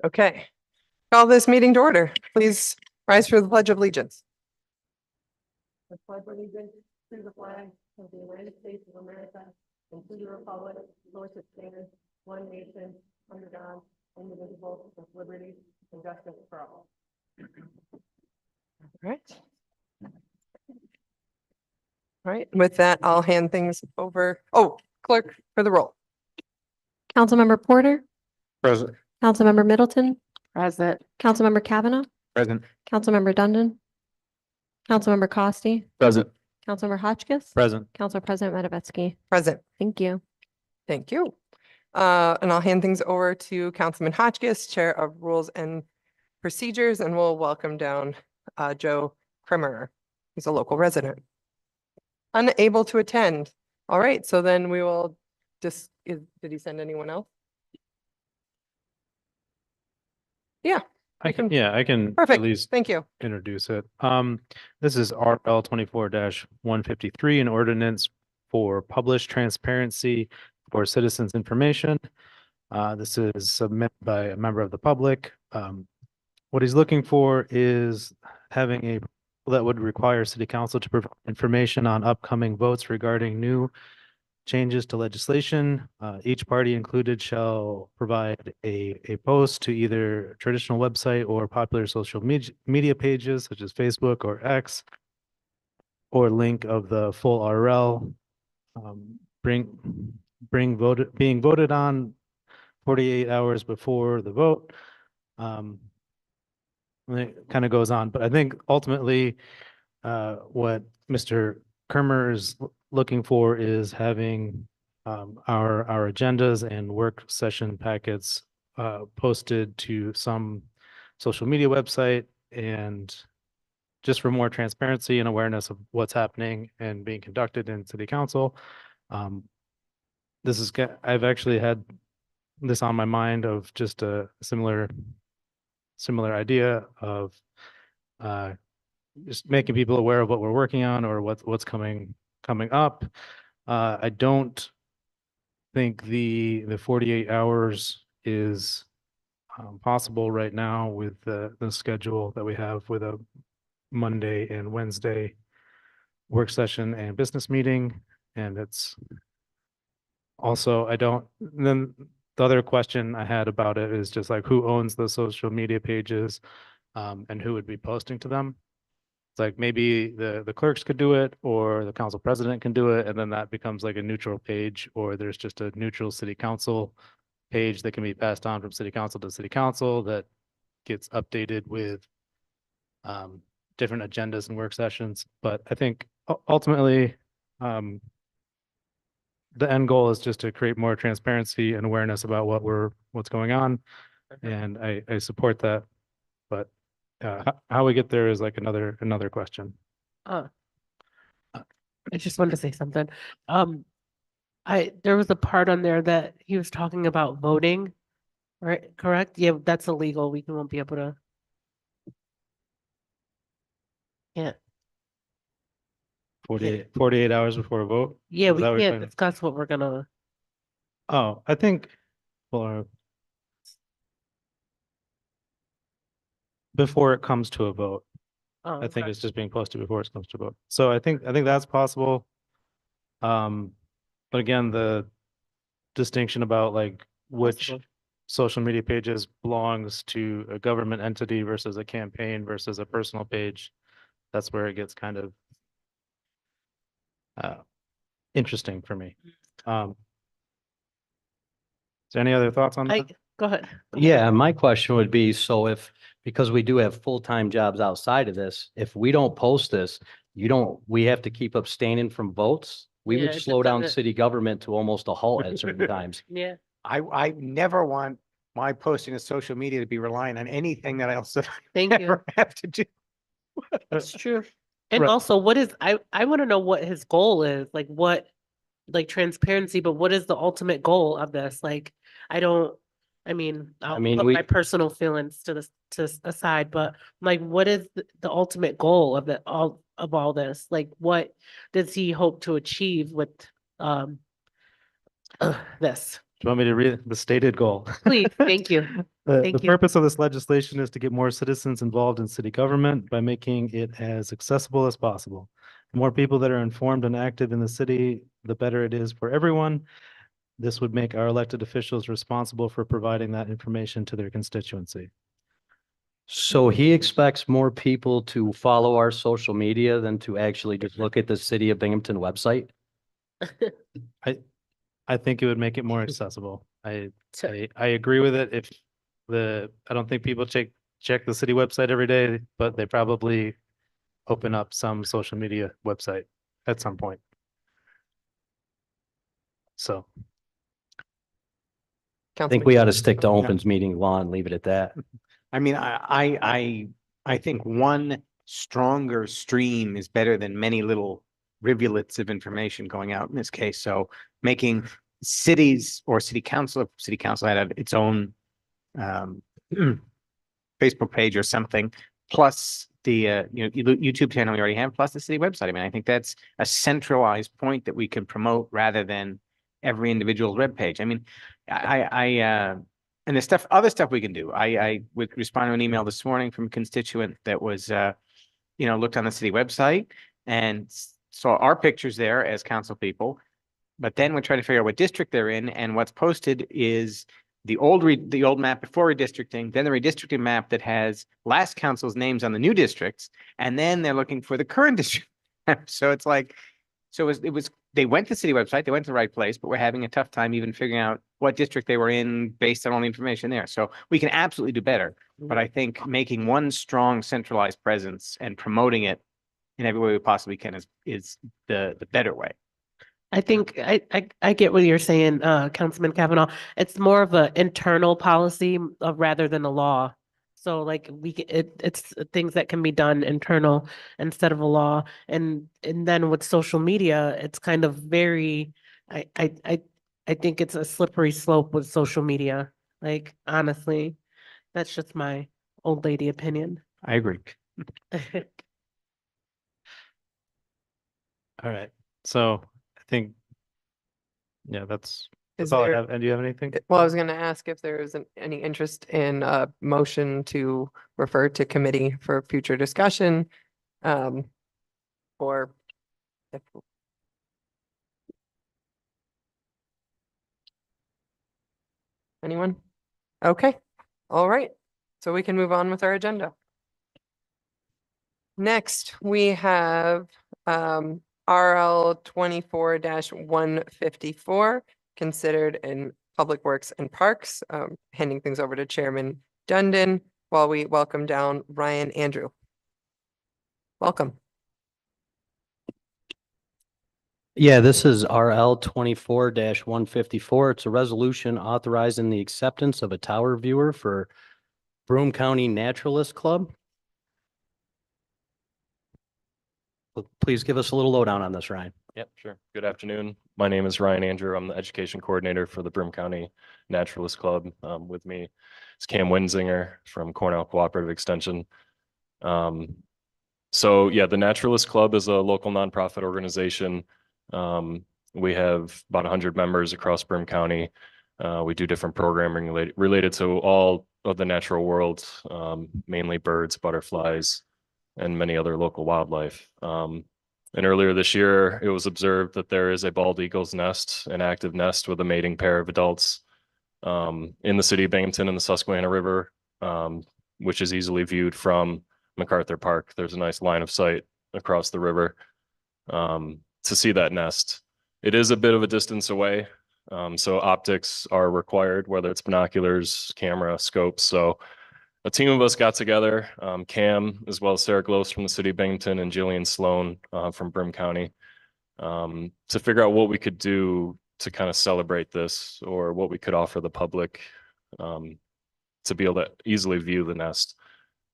Okay. Call this meeting to order. Please rise for the Pledge of Allegiance. I pledge allegiance to the flag of the United States of America and to the republic for which it stands, one nation, under God, indivisible, with liberty and justice for all. All right. All right. With that, I'll hand things over. Oh, clerk for the roll. Councilmember Porter, Present. Councilmember Middleton, Present. Councilmember Kavanaugh, Present. Councilmember Dundon, Councilmember Costi, Present. Councilmember Hotchkiss, Present. Council President Matavetsky. Present. Thank you. Thank you. And I'll hand things over to Councilman Hotchkiss, Chair of Rules and Procedures, and we'll welcome down Joe Kremer. He's a local resident. Unable to attend. All right, so then we will just, did he send anyone else? Yeah. I can at Perfect. least Thank you. introduce it. This is RL 24-153, an ordinance for published transparency for citizens' information. This is submitted by a member of the public. What he's looking for is having a that would require city council to provide information on upcoming votes regarding new changes to legislation. Each party included shall provide a post to either traditional website or popular social media pages such as Facebook or X, or link of the full RL. Being voted on 48 hours before the vote. And it kind of goes on, but I think ultimately what Mr. Kermer is looking for is having our agendas and work session packets posted to some social media website, and just for more transparency and awareness of what's happening and being conducted in city council. I've actually had this on my mind of just a similar idea of just making people aware of what we're working on or what's coming up. I don't think the 48 hours is possible right now with the schedule that we have with a Monday and Wednesday work session and business meeting. And it's also, then the other question I had about it is just like, who owns the social media pages and who would be posting to them? It's like maybe the clerks could do it, or the council president can do it, and then that becomes like a neutral page, or there's just a neutral city council page that can be passed on from city council to city council that gets updated with different agendas and work sessions. But I think ultimately the end goal is just to create more transparency and awareness about what's going on. And I support that, but how we get there is like another question. I just wanted to say something. There was a part on there that he was talking about voting, right? Correct? Yeah, that's illegal. We won't be able to. Can't. 48 hours before a vote. Yeah, Is we that what you're can't saying? discuss what we're gonna. Oh, I think, well, before it comes to a vote. Oh, I think okay. it's just being posted before it comes to vote. So I think that's possible. But again, the distinction about like which Possible. social media pages belongs to a government entity versus a campaign versus a personal page, that's where it gets kind of interesting for me. Is there any other thoughts on that? Go ahead. Yeah, my question would be, so because we do have full-time jobs outside of this, if we don't post this, we have to keep abstaining from votes? We Yeah, would it slow down doesn't- city government to almost a halt at certain times. Yeah, I never want my posting to social media to be relying on anything that I also thank you. ever have to do. That's true. And Right. also, I want to know what his goal is, like transparency, but what is the ultimate goal of this? Like, I'll put my personal feelings to aside, but like, what is the ultimate goal of all this? Like, what does he hope to achieve with this? you want me to read the stated goal? Please, thank you. The Thank you. purpose of this legislation is to get more citizens involved in city government by making it as accessible as possible. The more people that are informed and active in the city, the better it is for everyone. This would make our elected officials responsible for providing that information to their constituency. So he expects more people to follow our social media than to actually just look at the City of Binghamton website? I think it would make it more accessible. I agree with it. If I don't think people check the city website every day, but they probably open up some social media website at some point. So. I think we ought to stick to opens meeting law and leave it at that. I mean, I think one stronger stream is better than many little rivulets of information going out in this case. So making cities or city council had its own Facebook page or something, plus the YouTube channel we already have, plus the city website. I mean, I think that's a centralized point that we can promote rather than every individual web page. I mean, and the other stuff we can do. I would respond to an email this morning from a constituent that was, looked on the city website and saw our pictures there as council people. But then we're trying to figure out what district they're in, and what's posted is the old map before redistricting, then the redistricting map that has last council's names on the new districts, and then they're looking for the current district. So it's like, they went to the city website, they went to the right place, but we're having a tough time even figuring out what district they were in based on all the information there. So we can absolutely do better. But I think making one strong centralized presence and promoting it in every way we possibly can is the better way. I think I get what you're saying, Councilman Kavanaugh. It's more of an internal policy rather than a law. So like it's things that can be done internal instead of a law. And then with social media, it's kind of very, I think it's a slippery slope with social media. Like, honestly, that's just my old lady opinion. I agree. All right, so I think, yeah, that's all I have. And do you have anything? Well, I was going to ask if there is any interest in a motion to refer to committee for future discussion. Or if anyone? Okay, all right. So we can move on with our agenda. Next, we have RL 24-154, considered in Public Works and Parks. Handing things over to Chairman Dundon while we welcome down Ryan Andrew. Welcome. Yeah, this is RL 24-154. It's a resolution authorizing the acceptance of a tower viewer for Broome County Naturalist Club. Please give us a little lowdown on this, Ryan. Yep, sure. Good afternoon. My name is Ryan Andrew. I'm the education coordinator for the Broome County Naturalist Club. With me is Cam Winzinger from Cornell Cooperative Extension. So yeah, the Naturalist Club is a local nonprofit organization. We have about 100 members across Broome County. We do different programming related to all of the natural world, mainly birds, butterflies, and many other local wildlife. And earlier this year, it was observed that there is a bald eagle's nest, an active nest with a mating pair of adults in the city of Binghamton in the Susquehanna River, which is easily viewed from MacArthur Park. There's a nice line of sight across the river to see that nest. It is a bit of a distance away, so optics are required, whether it's binoculars, camera, scopes. So a team of us got together, Cam, as well as Sarah Gloss from the city of Binghamton and Jillian Sloan from Broome County, to figure out what we could do to kind of celebrate this, or what we could offer the public to be able to easily view the nest.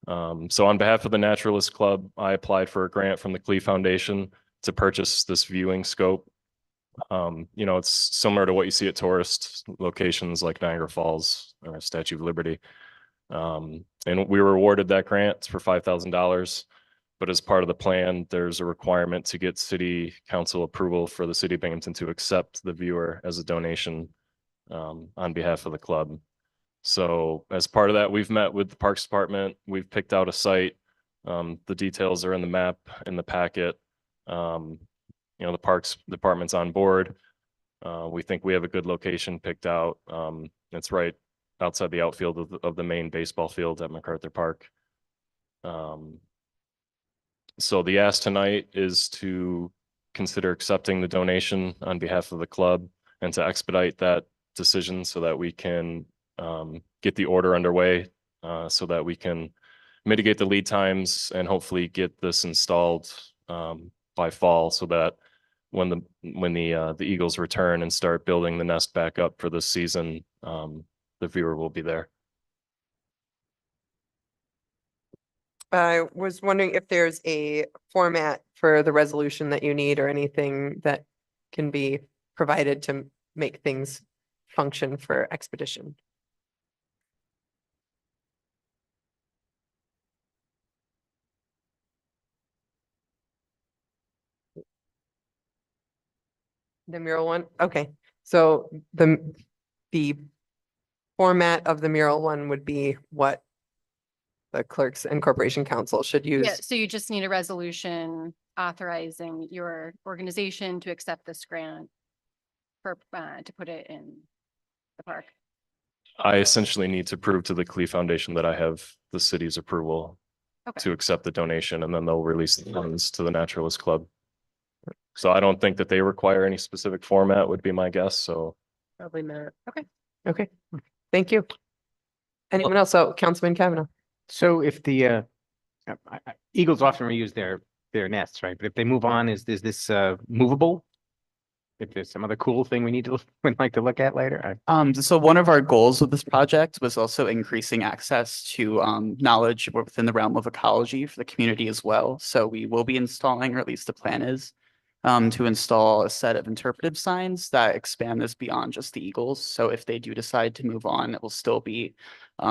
So on behalf of the Naturalist Club, I applied for a grant from the Klee Foundation to purchase this viewing scope. It's similar to what you see at tourist locations like Niagara Falls or Statue of Liberty. And we were awarded that grant for $5,000, but as part of the plan, there's a requirement to get city council approval for the city of Binghamton to accept the viewer as a donation on behalf of the club. So as part of that, we've met with the Parks Department. We've picked out a site. The details are in the map in the packet. The Parks Department's on board. We think we have a good location picked out. It's right outside the outfield of the main baseball field at MacArthur Park. So the ask tonight is to consider accepting the donation on behalf of the club and to expedite that decision so that we can get the order underway, so that we can mitigate the lead times and hopefully get this installed by fall, so that when the Eagles return and start building the nest back up for this season, the viewer will be there. I was wondering if there's a format for the resolution that you need or anything that can be provided to make things function for expedition. The mural one? Okay, so the format of the mural one would be what the clerks and corporation council should Yeah, use. so you just need a resolution authorizing your organization to accept this grant for, to put it in the park. I essentially need to prove to the Clee Foundation that I have the city's approval Okay. to accept the donation, and then they'll release the funds to the Naturalist Club. So I don't think that they require any specific format, would be my guess, so. Probably not. Okay, thank you. Anyone else? Oh, Councilman Kavanaugh. So if the eagles often reuse their nests, right? But if they move on, is this movable? If there's some other cool thing we need to would like to look at later? So one of our goals with this project was also increasing access to knowledge within the realm of ecology for the community as well. So we will be installing, or at least the plan is, to install a set of interpretive signs that expand this beyond just the eagles. So if they do decide to move on, it will still be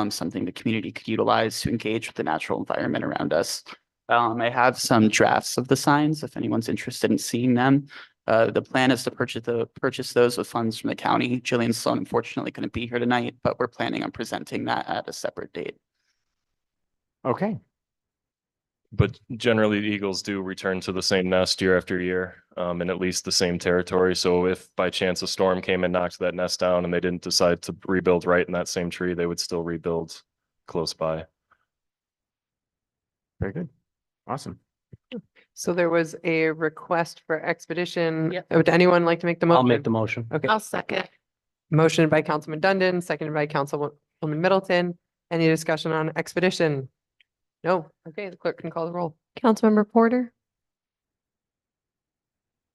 something the community could utilize to engage with the natural environment around us. I have some drafts of the signs if anyone's interested in seeing them. The plan is to purchase those with funds from the county. Jillian Sloan unfortunately couldn't be here tonight, but we're planning on presenting that at a separate date. Okay. But generally, the eagles do return to the same nest year after year, in at least the same territory. So if by chance a storm came and knocked that nest down and they didn't decide to rebuild right in that same tree, they would still rebuild close by. Very good. Awesome. So there was a request for expedition. Yep. Would anyone like to make the motion? I'll make the motion. Okay, I'll second. motion by Councilman Dundon, seconded by Councilwoman Middleton. Any discussion on expedition? No. Okay, the clerk can call the roll. Councilmember Porter,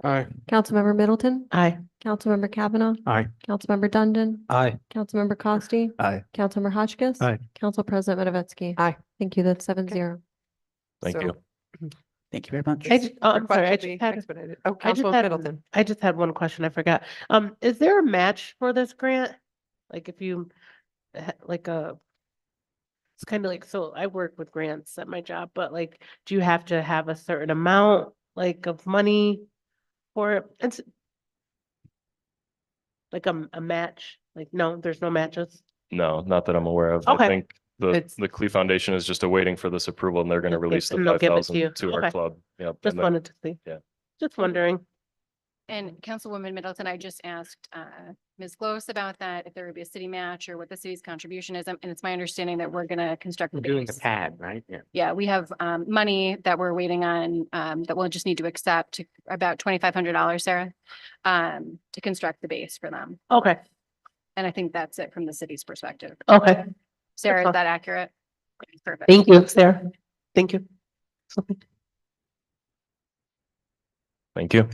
Aye. Councilmember Middleton, Aye. Councilmember Kavanaugh, Aye. Councilmember Dundon, Aye. Councilmember Costi, Aye. Councilmember Hotchkiss. Aye. Council President Matavetsky. Aye. Thank you. That's 7-0. Thank So, you. Thank you very much. I'm sorry, I request will be just had, expedited. Oh, I just Councilwoman had, Middleton. I just had one question. I forgot. Is there a match for this grant? Like if you, like it's kind of like, so I work with grants at my job, but like, do you have to have a certain amount like of money for it? It's like a match, like, no, there's no matches. No, not that I'm aware of. Okay. I think It's- the Clee Foundation is just awaiting for this approval and they're going to Okay, release the and they'll give it to 5,000 you. to our Okay. club. Yep. Just and then- wanted to see. Yeah. Just wondering. And Councilwoman Middleton, I just asked Ms. Close about that, if there would be a city match or what the city's contribution is. And it's my understanding that we're gonna construct We're the doing the base. pad, right? Yeah. Yeah, we have money that we're waiting on that we'll just need to accept to about $2,500, Sarah, to construct the base for them. Okay, And I think that's it from the city's perspective. okay. Sarah, fine. is that accurate? Perfect. Thank you, Sarah. Thank you. Thank you.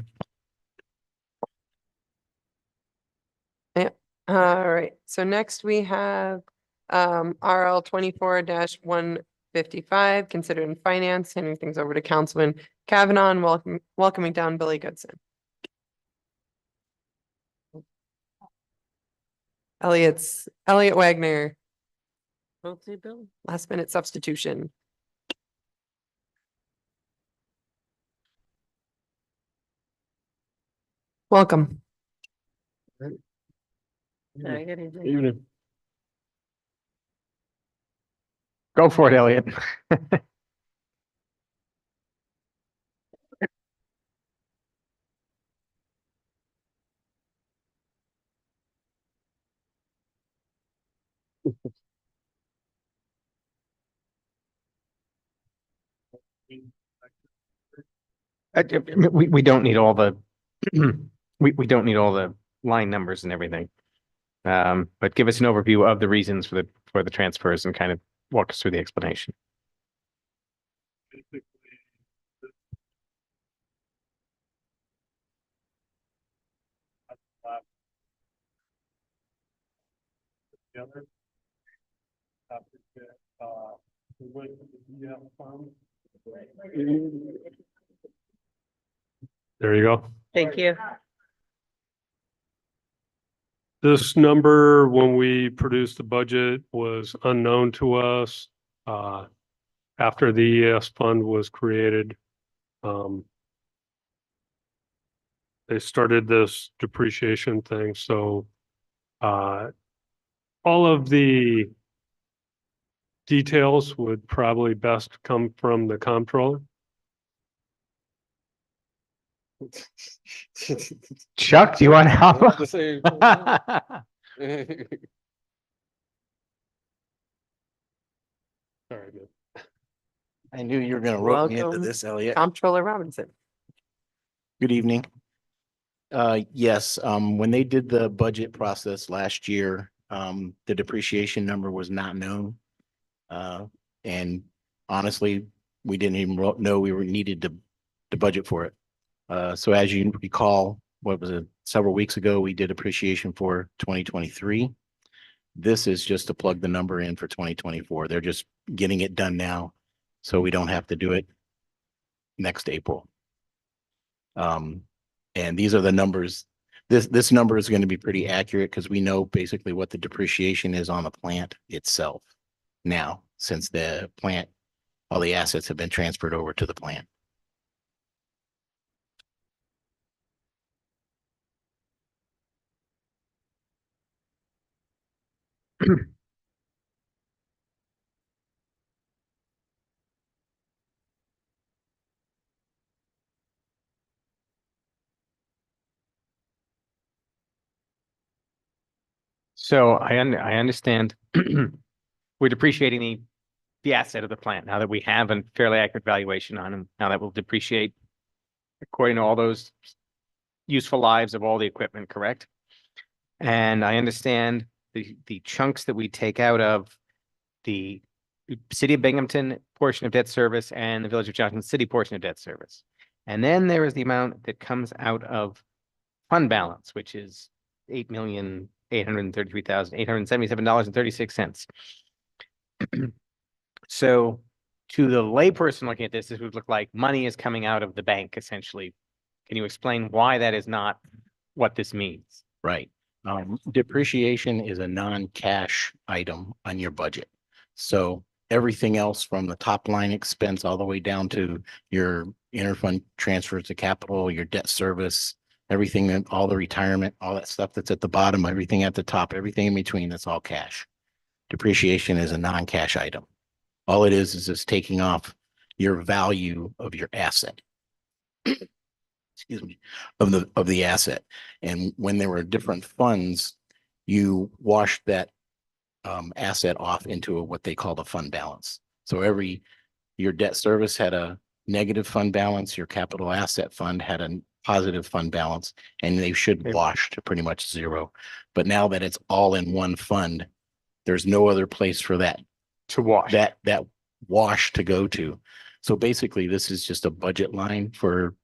All right, so next we have RL 24-155, considering finance, handing things over to Councilman Kavanaugh and welcoming down Billy Goodson. Elliot Wagner, Okay, Bill. last minute substitution. Welcome. Go for it, Elliot. We don't need all the, we don't need all the line numbers and everything. But give us an overview of the reasons for the transfers and kind of walk us through the explanation. There you go. Thank you. This number, when we produced the budget, was unknown to us. After the ES fund was created, they started this depreciation thing, so all of the details would probably best come from the comptroller. Chuck, do you want to help? Sorry, man. I knew you were gonna rope me into Welcome. this, Elliot. Comptroller Robinson. Good evening. Yes, when they did the budget process last year, the depreciation number was not known. And honestly, we didn't even know we were needed to budget for it. So as you recall, what was it, several weeks ago, we did appreciation for 2023. This is just to plug the number in for 2024. They're just getting it done now, so we don't have to do it next April. And these are the numbers. This number is going to be pretty accurate because we know basically what the depreciation is on the plant itself now, since the plant, all the assets have been transferred over to the plant. So I understand we're depreciating the asset of the plant now that we have a fairly accurate valuation on them. Now that will depreciate according to all those useful lives of all the equipment, correct? And I understand the chunks that we take out of the City of Binghamton portion of debt service and the Village of Johnson City portion of debt service. And then there is the amount that comes out of fund balance, which is $8,833,877.36. So to the layperson looking at this would look like money is coming out of the bank, essentially. Can you explain why that is not what this means? Right. Depreciation is a non-cash item on your budget. So everything else from the top line expense all the way down to your interfund transfers to capital, your debt service, everything, all the retirement, all that stuff that's at the bottom, everything at the top, everything in between, that's all cash. Depreciation is a non-cash item. All it is just taking off your value of your asset. Excuse me, of the asset. And when there were different funds, you washed that asset off into what they call the fund balance. So your debt service had a negative fund balance, your capital asset fund had a positive fund balance, and they should wash to pretty much zero. But now that it's all in one fund, there's no other place for that To wash. that wash to go to. So basically, this is just a budget line for,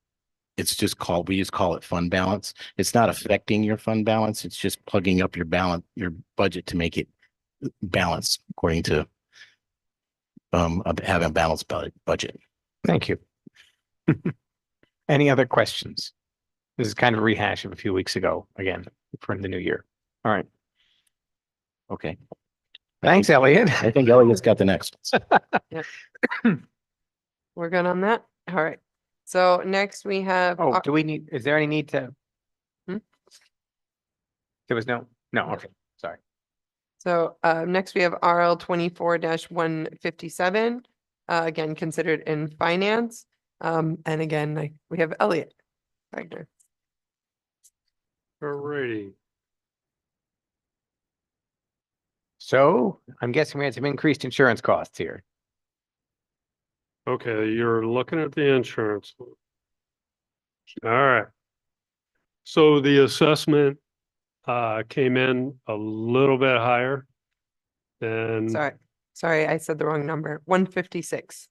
it's just called, we just call it fund balance. It's not affecting your fund balance. It's just plugging up your your budget to make it balance according to having a balanced budget. Thank you. Any other questions? This is kind of a rehash of a few weeks ago, again, for the new year. All right. Okay. Thanks, Elliot. I think Elliot's got the next ones. We're good on that? All right. So next we have. Is there any need to? Hmm? There was no, okay. Sorry. So next we have RL 24-157, again, considered in finance. And again, we have Elliot Wagner. Alrighty. So I'm guessing we had some increased insurance costs here. Okay, you're looking at the insurance. All right. So the assessment came in a little bit higher than, Sorry, I said the wrong number. 156.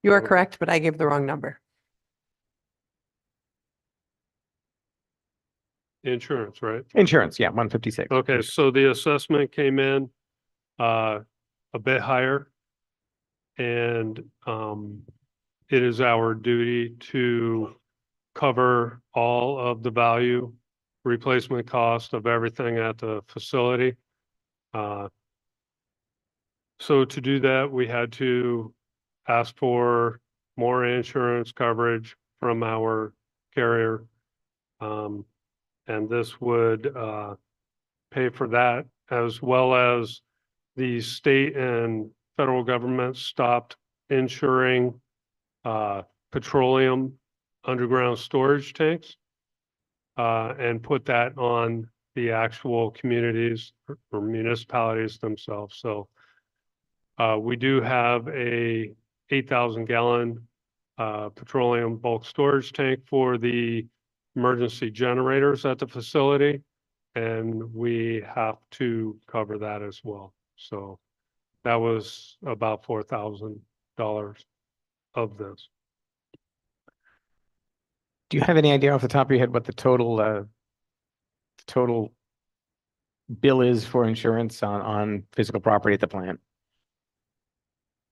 You are correct, but I gave the wrong number. insurance, right? Insurance, yeah, 156. Okay, so the assessment came in a bit higher. And it is our duty to cover all of the value replacement cost of everything at the facility. So to do that, we had to ask for more insurance coverage from our carrier. And this would pay for that, as well as the state and federal government stopped insuring petroleum underground storage tanks and put that on the actual communities or municipalities themselves. So we do have a 8,000 gallon petroleum bulk storage tank for the emergency generators at the facility, and we have to cover that as well. So that was about $4,000 of this. Do you have any idea off the top of your head what the total bill is for insurance on physical property at the plant?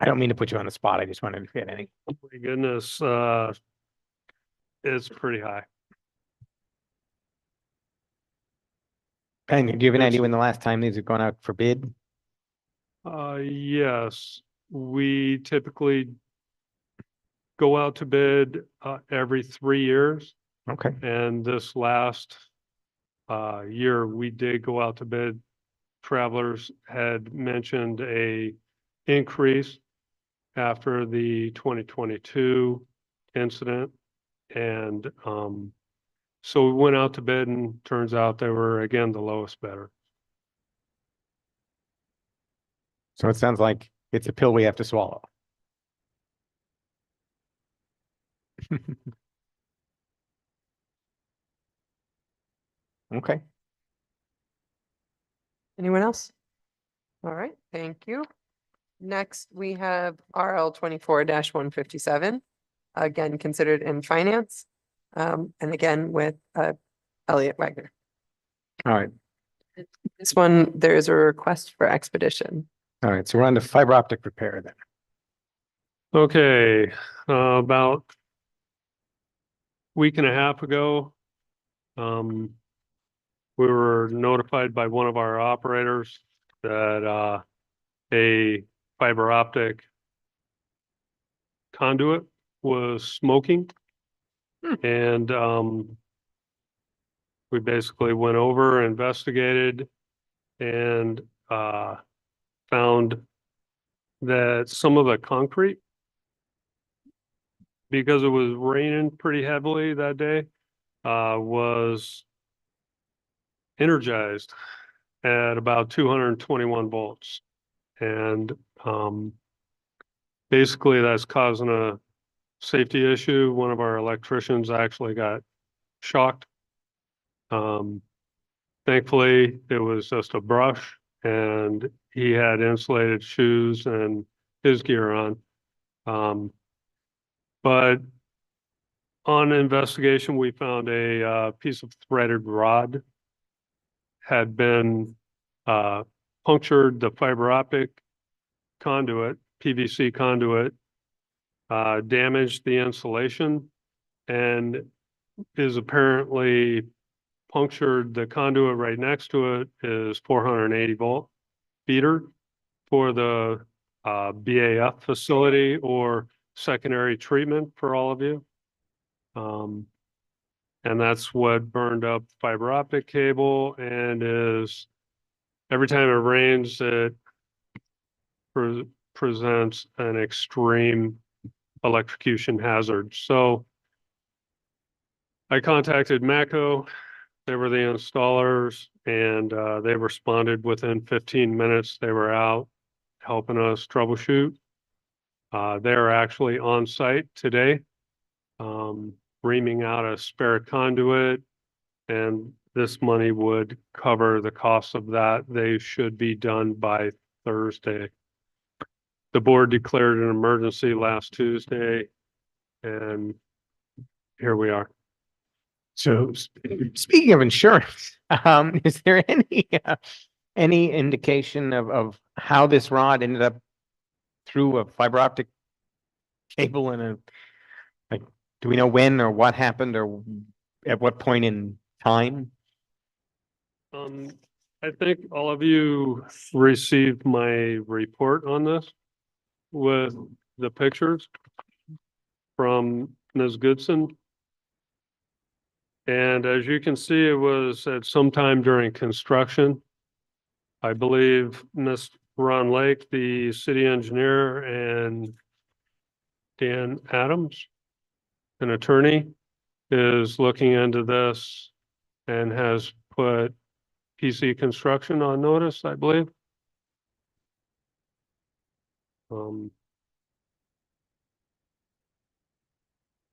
I don't mean to put you on the spot. I just wanted to get any. Oh my goodness, it's pretty high. And do you have an idea when the last time these have gone out for bid? Yes, we typically go out to bid every 3 years. Okay. And this last year, we did go out to bid. Travelers had mentioned a increase after the 2022 incident. And so we went out to bid, and turns out they were, again, the lowest bidder. So it sounds like it's a pill we have to swallow. Okay. Anyone else? All right, thank you. Next, we have RL 24-157, again, considered in finance. And again, with Elliot Wagner. All right. This one, there is a request for expedition. All right. So we're on to fiber optic repair then. Okay, about week and a half ago, we were notified by one of our operators that a fiber optic conduit was smoking. And we basically went over, investigated, and found that some of the concrete, because it was raining pretty heavily that day, was energized at about 221 volts. And basically that's causing a safety issue. One of our electricians actually got shocked. Thankfully, it was just a brush, and he had insulated shoes and his gear on. But on investigation, we found a piece of threaded rod had been punctured the fiber optic conduit, PVC conduit, damaged the insulation, and is apparently punctured the conduit right next to it is 480 volt feeder for the BAF facility or secondary treatment for all of you. And that's what burned up fiber optic cable and is every time it rains, it presents an extreme electrocution hazard. So I contacted Matco. They were the installers and they responded within 15 minutes. They were out helping us troubleshoot. They're actually on site today, reaming out a spare conduit, and this money would cover the cost of that. They should be done by Thursday. The board declared an emergency last Tuesday, and here we are. So speaking of insurance, is there any indication of how this rod ended up through a fiber optic cable in a, like, do we know when or what happened or at what point in time? I think all of you received my report on this with the pictures from Ms. Goodson. And as you can see, it was at some time during construction. I believe Ms. Ron Lake, the city engineer, and Dan Adams, an attorney, is looking into this and has put PC Construction on notice, I believe.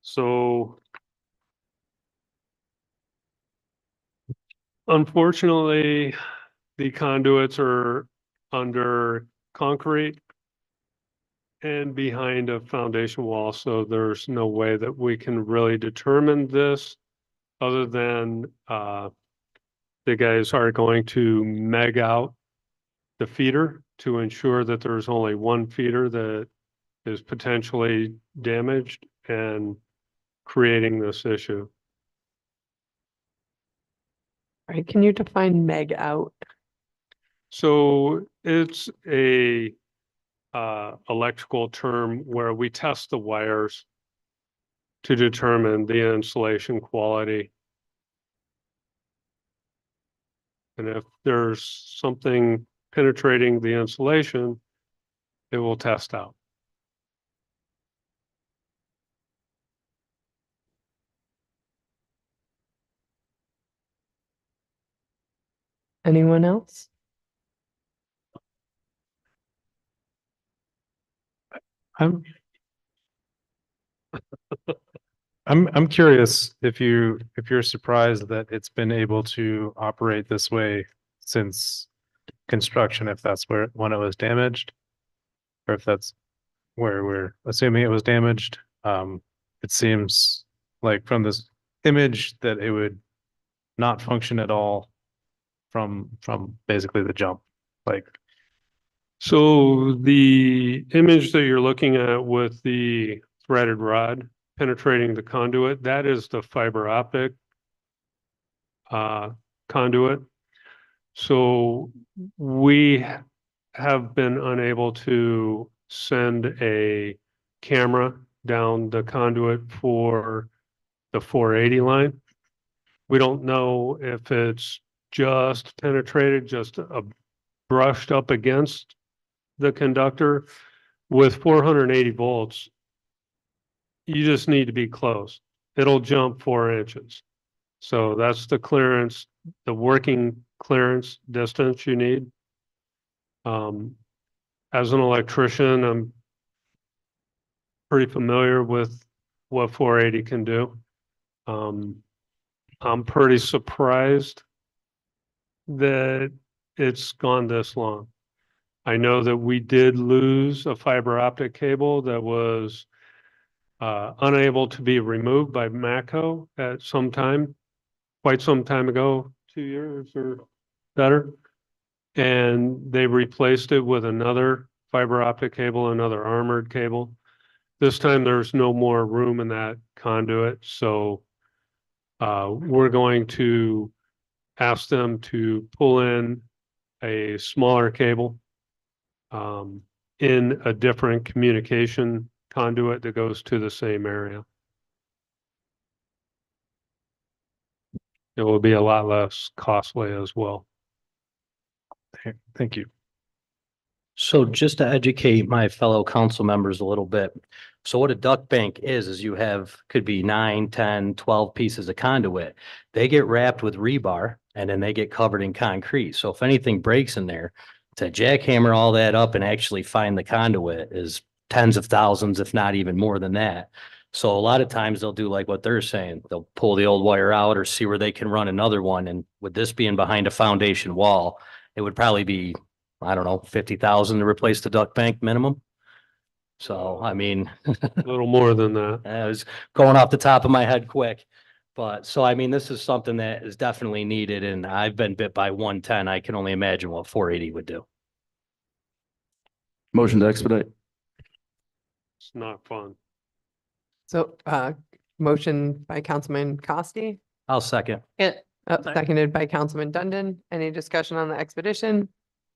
So unfortunately, the conduits are under concrete and behind a foundation wall, so there's no way that we can really determine this other than the guys are going to meg out the feeder to ensure that there's only one feeder that is potentially damaged and creating this issue. All right, can you define meg out? So it's a electrical term where we test the wires to determine the insulation quality. And if there's something penetrating the insulation, it will test out. Anyone else? I'm I'm curious if you're surprised that it's been able to operate this way since construction, if that's when it was damaged, or if that's where we're assuming it was damaged. It seems like from this image that it would not function at all from basically the jump. Like, So the image that you're looking at with the threaded rod penetrating the conduit, that is the fiber optic conduit. So we have been unable to send a camera down the conduit for the 480 line. We don't know if it's just penetrated, just brushed up against the conductor. With 480 volts, you just need to be close. It'll jump 4 inches. So that's the clearance, the working clearance distance you need. As an electrician, I'm pretty familiar with what 480 can do. I'm pretty surprised that it's gone this long. I know that we did lose a fiber optic cable that was unable to be removed by Matco at some time, quite some time ago, 2 years or better. And they replaced it with another fiber optic cable, another armored cable. This time there's no more room in that conduit, so we're going to ask them to pull in a smaller cable in a different communication conduit that goes to the same area. It will be a lot less costly as well. Thank you. So just to educate my fellow council members a little bit. So what a duct bank is you have, could be 9, 10, 12 pieces of conduit. They get wrapped with rebar and then they get covered in concrete. So if anything breaks in there, to jackhammer all that up and actually find the conduit is tens of thousands, if not even more than that. So a lot of times they'll do like what they're saying. They'll pull the old wire out or see where they can run another one. And with this being behind a foundation wall, it would probably be, I don't know, 50,000 to replace the duct bank minimum. So, I mean, A little more than that. I was going off the top of my head quick. But so, I mean, this is something that is definitely needed and I've been bit by 110. I can only imagine what 480 would do. Motion to expedite. It's not fun. So, motion by Councilman Costi, I'll second. Sorry. seconded by Councilman Dundon. Any discussion on the expedition?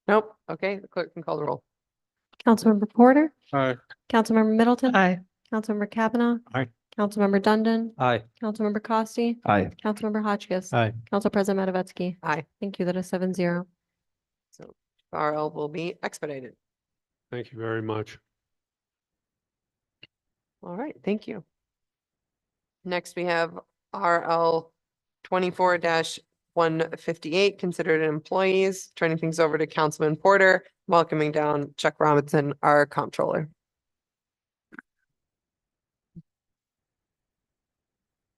Nope. Okay, the clerk can call the roll. Councilmember Porter, Aye. Councilmember Middleton. Aye. Councilmember Kavanaugh. Aye. Councilmember Dundon, Aye. Councilmember Costi, Aye. Councilmember Hotchkiss. Aye. Council President Matavetsky. Aye. Thank you. That is 7-0. So RL will be expedited. Thank you very much. All right, thank you. Next, we have RL 24-158, considered employees, turning things over to Councilman Porter, welcoming down Chuck Robinson, our comptroller.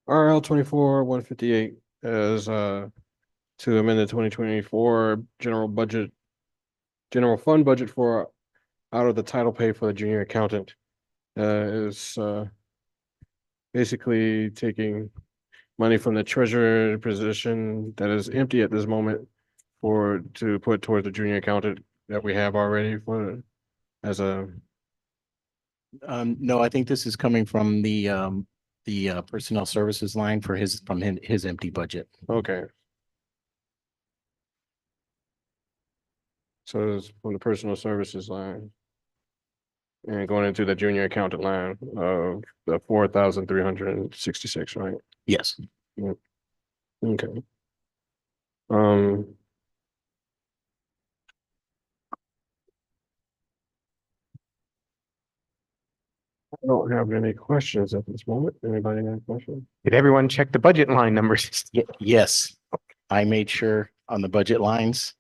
RL 24-158 is to amend the 2024 general fund budget for out of the title pay for the junior accountant. Is basically taking money from the treasurer position that is empty at this moment to put towards the junior accountant that we have already for as a. No, I think this is coming from the personnel services line for his empty budget. Okay. So it's from the personal services line. And going into the junior accountant line of the 4,366, right? Yes. Okay. I don't have any questions at this moment. Anybody have questions? Did everyone check the budget line numbers? Yes, I made sure on the budget lines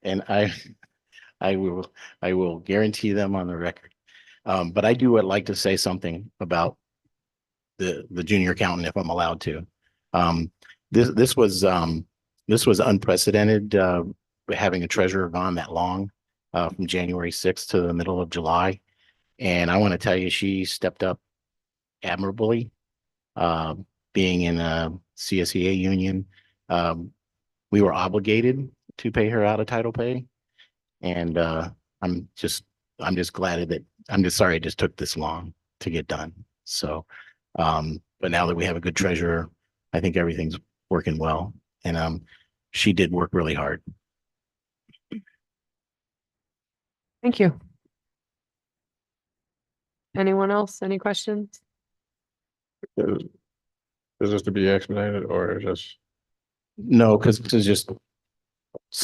and I will guarantee them on the record. But I do would like to say something about the junior accountant if I'm allowed to. This was unprecedented, having a treasurer gone that long, from January 6th to the middle of July. And I want to tell you, she stepped up admirably, being in a CSEA union. We were obligated to pay her out of title pay. And I'm just glad that I'm just sorry it just took this long to get done. So, but now that we have a good treasurer, I think everything's working well. And she did work really hard. Thank you. Anyone else? Any questions? Is this to be expedited or just? No, because it's just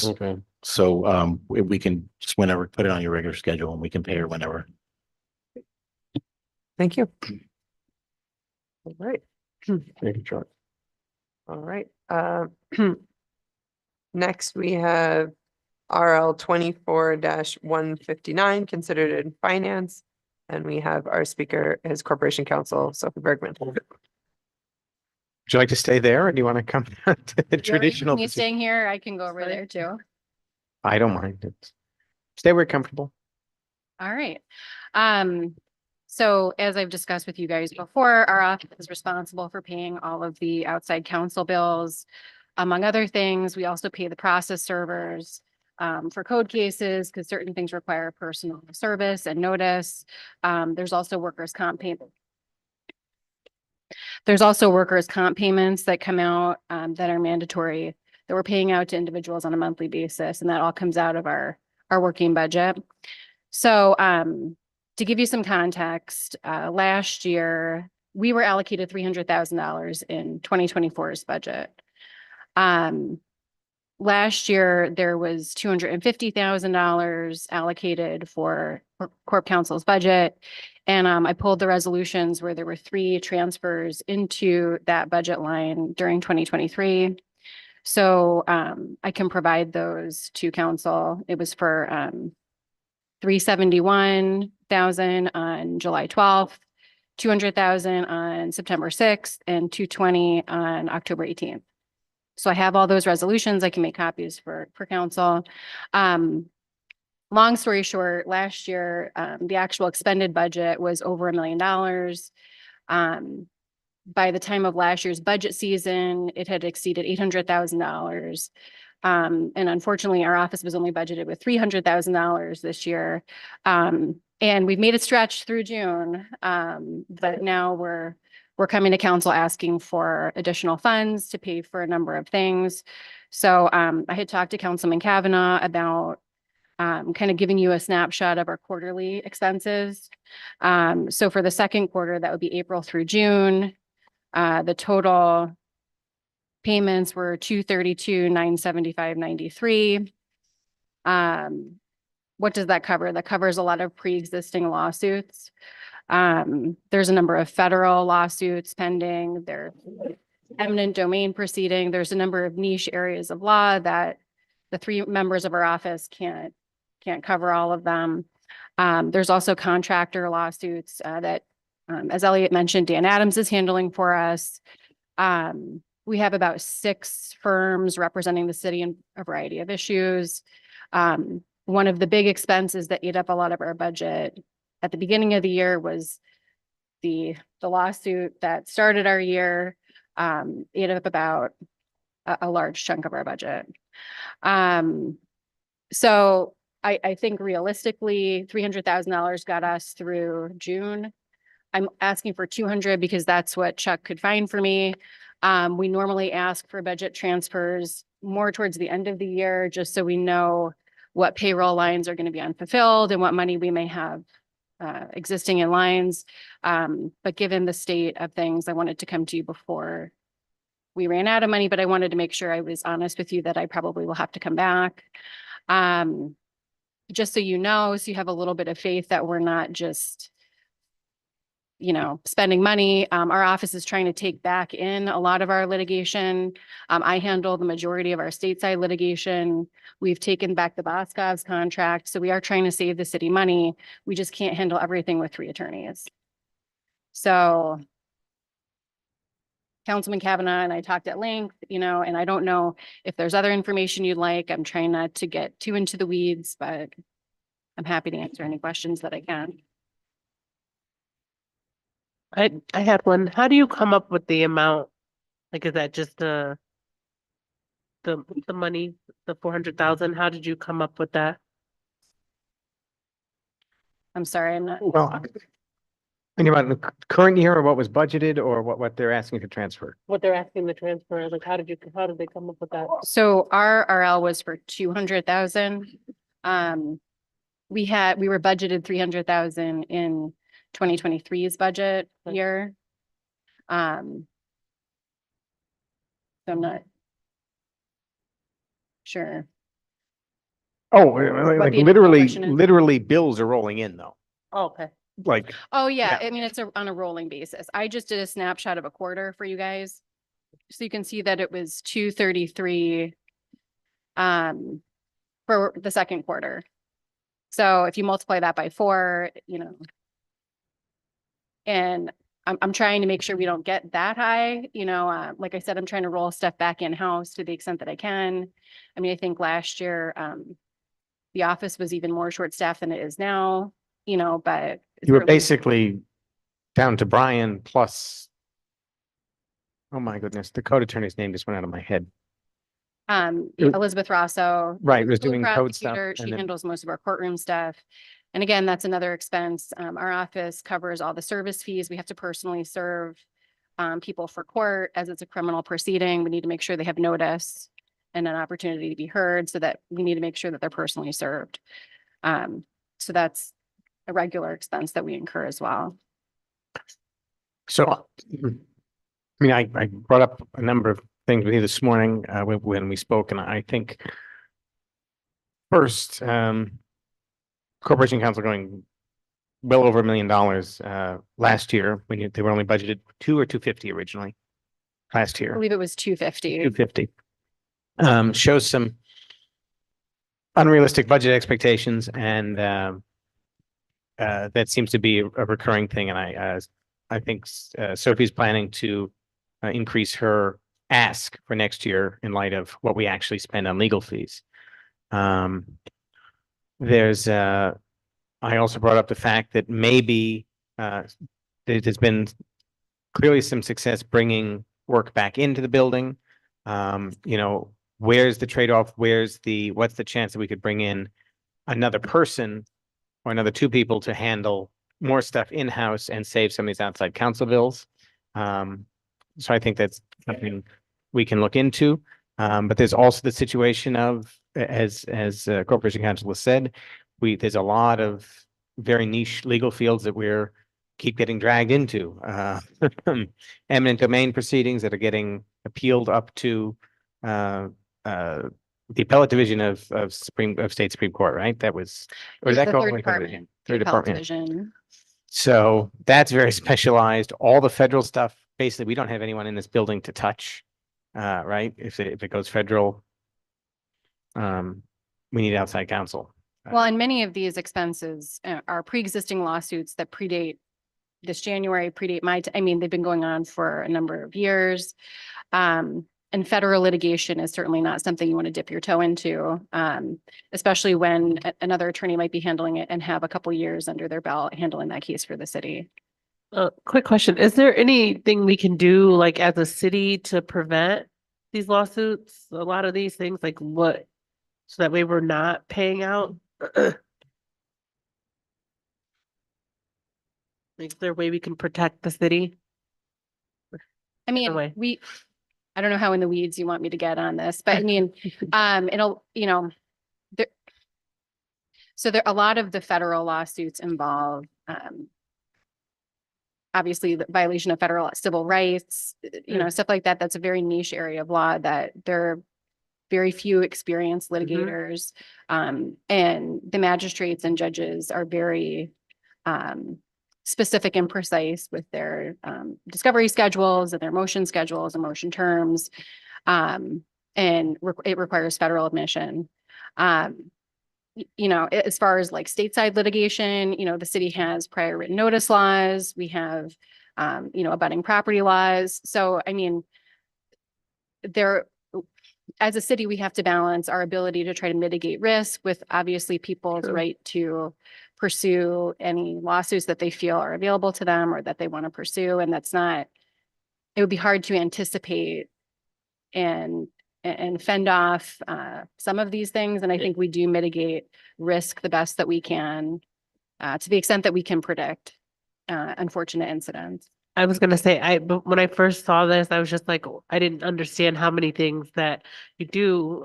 Okay. so we can just whenever put it on your regular schedule and we can pay her whenever. Thank you. All right. Thank you, Chuck. All right. Next, we have RL 24-159, considered in finance. And we have our speaker, his Corporation Counsel, Sophie Bergman. Would you like to stay there or do you want to come to the traditional? Me position? staying here, I can go over there too. I don't mind. Stay where you're comfortable. All right. So as I've discussed with you guys before, our office is responsible for paying all of the outside counsel bills. Among other things, we also pay the process servers for code cases because certain things require personal service and notice. There's also workers' comp payment. There's also workers' comp payments that come out that are mandatory that we're paying out to individuals on a monthly basis, and that all comes out of our working budget. So To give you some context, last year, we were allocated $300,000 in 2024's budget. Last year, there was $250,000 allocated for Corp Council's budget. And I pulled the resolutions where there were 3 transfers into that budget line during 2023. So I can provide those to council. It was for $371,000 on July 12th, $200,000 on September 6th, and $220,000 on October 18th. So I have all those resolutions. I can make copies for council. Long story short, last year, the actual expended budget was over $1 million. By the time of last year's budget season, it had exceeded $800,000. And unfortunately, our office was only budgeted with $300,000 this year. And we've made it stretch through June. But now we're coming to council asking for additional funds to pay for a number of things. So I had talked to Councilman Kavanaugh about kind of giving you a snapshot of our quarterly expenses. So for the second quarter, that would be April through June. The total payments were $232,975.93. What does that cover? That covers a lot of pre-existing lawsuits. There's a number of federal lawsuits pending. There eminent domain proceeding. There's a number of niche areas of law that the 3 members of our office can't cover all of them. There's also contractor lawsuits that, as Elliot mentioned, Dan Adams is handling for us. We have about 6 firms representing the city in a variety of issues. One of the big expenses that ate up a lot of our budget at the beginning of the year was the lawsuit that started our year, ate up about a large chunk of our budget. So I think realistically, $300,000 got us through June. I'm asking for 200 because that's what Chuck could find for me. We normally ask for budget transfers more towards the end of the year, just so we know what payroll lines are going to be unfulfilled and what money we may have existing in lines. But given the state of things, I wanted to come to you before we ran out of money, but I wanted to make sure I was honest with you that I probably will have to come back. Just so you know, so you have a little bit of faith that we're not just, spending money. Our office is trying to take back in a lot of our litigation. I handle the majority of our stateside litigation. We've taken back the Boscov's contract. So we are trying to save the city money. We just can't handle everything with 3 attorneys. So Councilman Kavanaugh and I talked at length, and I don't know if there's other information you'd like. I'm trying not to get too into the weeds, but I'm happy to answer any questions that I can. I had one. How do you come up with the amount? Like, is that just the money, the 400,000? How did you come up with that? I'm sorry, I'm not. Well, and about the current year or what was budgeted or what they're asking to transfer? What they're asking to transfer, like, how did they come up with that? So our RL was for 200,000. We were budgeted 300,000 in 2023's budget year. So I'm not sure. Oh, What like the literally, question is? literally bills are rolling in though. Oh, okay. Like, Oh, yeah. Yeah. I mean, it's on a rolling basis. I just did a snapshot of a quarter for you guys. So you can see that it was 233 for the second quarter. So if you multiply that by 4, and I'm trying to make sure we don't get that high, like I said, I'm trying to roll stuff back in-house to the extent that I can. I mean, I think last year, the office was even more short-staffed than it is now, but. you were certainly- basically down to Brian plus, oh my goodness, the code attorney's name just went out of my head. It- Elizabeth Rosso. Right, was Full doing code stuff. prosecutor. and She then- handles most of our courtroom stuff. And again, that's another expense. Our office covers all the service fees. We have to personally serve people for court as it's a criminal proceeding. We need to make sure they have notice and an opportunity to be heard, so that we need to make sure that they're personally served. So that's a regular expense that we incur as well. So, I mean, I brought up a number of things with you this morning, when we spoke, and I think first, Corporation Council going well over $1 million, last year, when they were only budgeted 2 or 250 originally, last I year. believe it was 250. 250. Shows some unrealistic budget expectations, and that seems to be a recurring thing. And I think Sophie's planning to increase her ask for next year in light of what we actually spend on legal fees. There's I also brought up the fact that maybe there's been clearly some success bringing work back into the building. You know, where's the trade-off? What's the chance that we could bring in another person or another 2 people to handle more stuff in-house and save some of these outside council bills? So I think that's something we can look into. But there's also the situation of, as Corporation Council has said, there's a lot of very niche legal fields that we're keep getting dragged into. Eminent domain proceedings that are getting appealed up to the appellate division of state Supreme Court, right? That was, or did that The go all third the way to the department, third the appellate department? division. So that's very specialized. All the federal stuff, basically, we don't have anyone in this building to touch, right? If it goes federal, we need outside counsel. Well, and many of these expenses are pre-existing lawsuits that predate this January, predate I mean, they've been going on for a number of years. And federal litigation is certainly not something you want to dip your toe into, especially when another attorney might be handling it and have a couple years under their belt handling that case for the city. Quick question. Is there anything we can do like as a city to prevent these lawsuits? A lot of these things, like what, so that way we're not paying out? Like, is there a way we can protect the city? I mean, way. I don't know how in the weeds you want me to get on this, but I mean, it'll, you know, a lot of the federal lawsuits involve, obviously the violation of federal civil rights, you know, stuff like that. That's a very niche area of law that there are very few experienced litigators. And the magistrates and judges are very, specific and precise with their discovery schedules and their motion schedules and motion terms. And it requires federal admission. You know, as far as like stateside litigation, you know, the city has prior written notice laws. We have, you know, abutting property laws. So, I mean, as a city, we have to balance our ability to try to mitigate risk with obviously people's right to pursue any lawsuits that they feel are available to them or that they want to pursue. And it would be hard to anticipate and fend off some of these things. And I think we do mitigate risk the best that we can, to the extent that we can predict unfortunate incidents. I was gonna say, but when I first saw this, I was just like, I didn't understand how many things that you do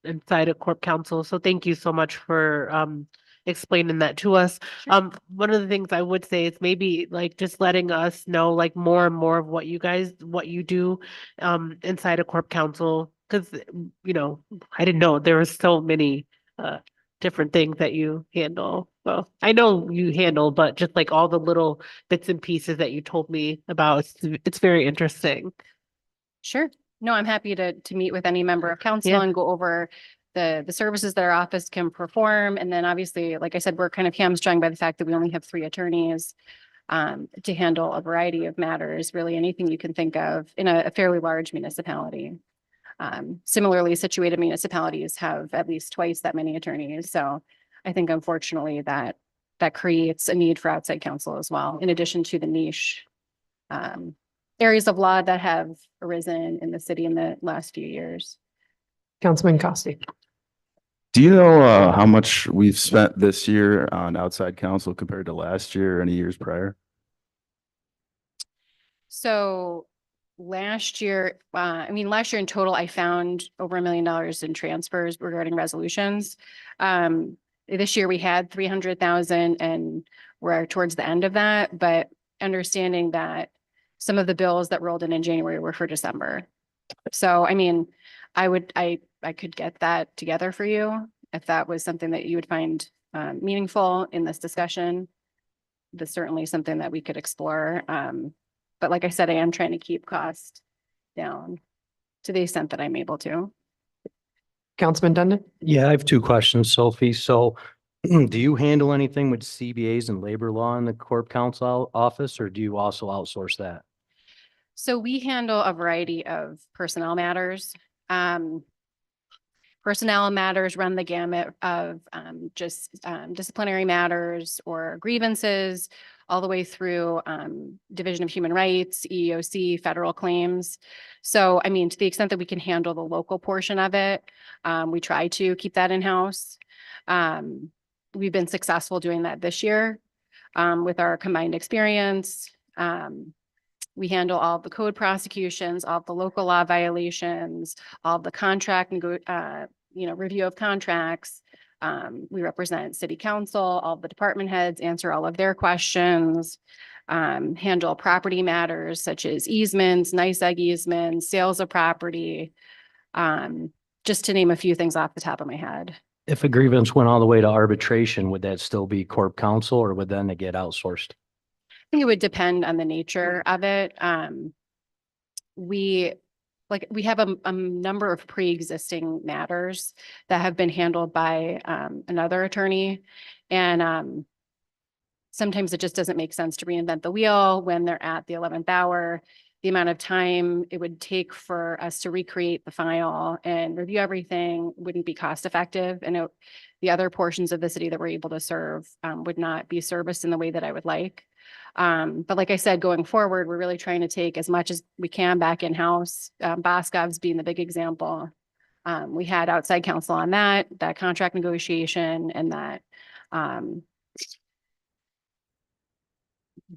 inside a corp council. So thank you so much for explaining that to us. One of the things I would say is maybe like just letting us know like more and more of what you do inside a corp council. Cause you know, I didn't know there were so many different things that you handle. Well, I know you handle, but just like all the little bits and pieces that you told me about, it's very interesting. Sure. No, I'm happy to meet with any member of council and go over the services that our office can perform. And then obviously, like I said, we're kind of hamstrung by the fact that we only have 3 attorneys to handle a variety of matters, really anything you can think of in a fairly large municipality. Similarly situated municipalities have at least twice that many attorneys. So I think unfortunately that creates a need for outside counsel as well, in addition to the niche areas of law that have arisen in the city in the last few years. Councilman Costi. Do you know how much we've spent this year on outside counsel compared to last year or any years prior? So last year, last year in total, I found over $1 million in transfers regarding resolutions. this year we had 300,000 and we're towards the end of that, but understanding that some of the bills that rolled in January were for December. So, I mean, I could get that together for you if that was something that you would find meaningful in this discussion. That's certainly something that we could explore. But like I said, I am trying to keep cost down to the extent that I'm able to. Councilman Dundon? Yeah, I have two questions, Sophie. So do you handle anything with CBAs and labor law in the Corp Counsel office, or do you also outsource that? So we handle a variety of personnel matters. Personnel matters run the gamut of just disciplinary matters or grievances, all the way through Division of Human Rights, EEOC, federal claims. So, I mean, to the extent that we can handle the local portion of it, we try to keep that in-house. We've been successful doing that this year with our combined experience. We handle all of the code prosecutions, all of the local law violations, all of the contract, review of contracts. We represent city council, all of the department heads, answer all of their questions, handle property matters such as easements, NYSEG easements, sales of property, just to name a few things off the top of my head. If a grievance went all the way to arbitration, would that still be Corp Counsel, or would then it get outsourced? I think it would depend on the nature of it. We have a number of pre-existing matters that have been handled by another attorney. And sometimes it just doesn't make sense to reinvent the wheel when they're at the 11th hour. The amount of time it would take for us to recreate the file and review everything wouldn't be cost effective. And the other portions of the city that we're able to serve would not be serviced in the way that I would like. But like I said, going forward, we're really trying to take as much as we can back in-house, Boscov's being the big example. We had outside counsel on that contract negotiation and that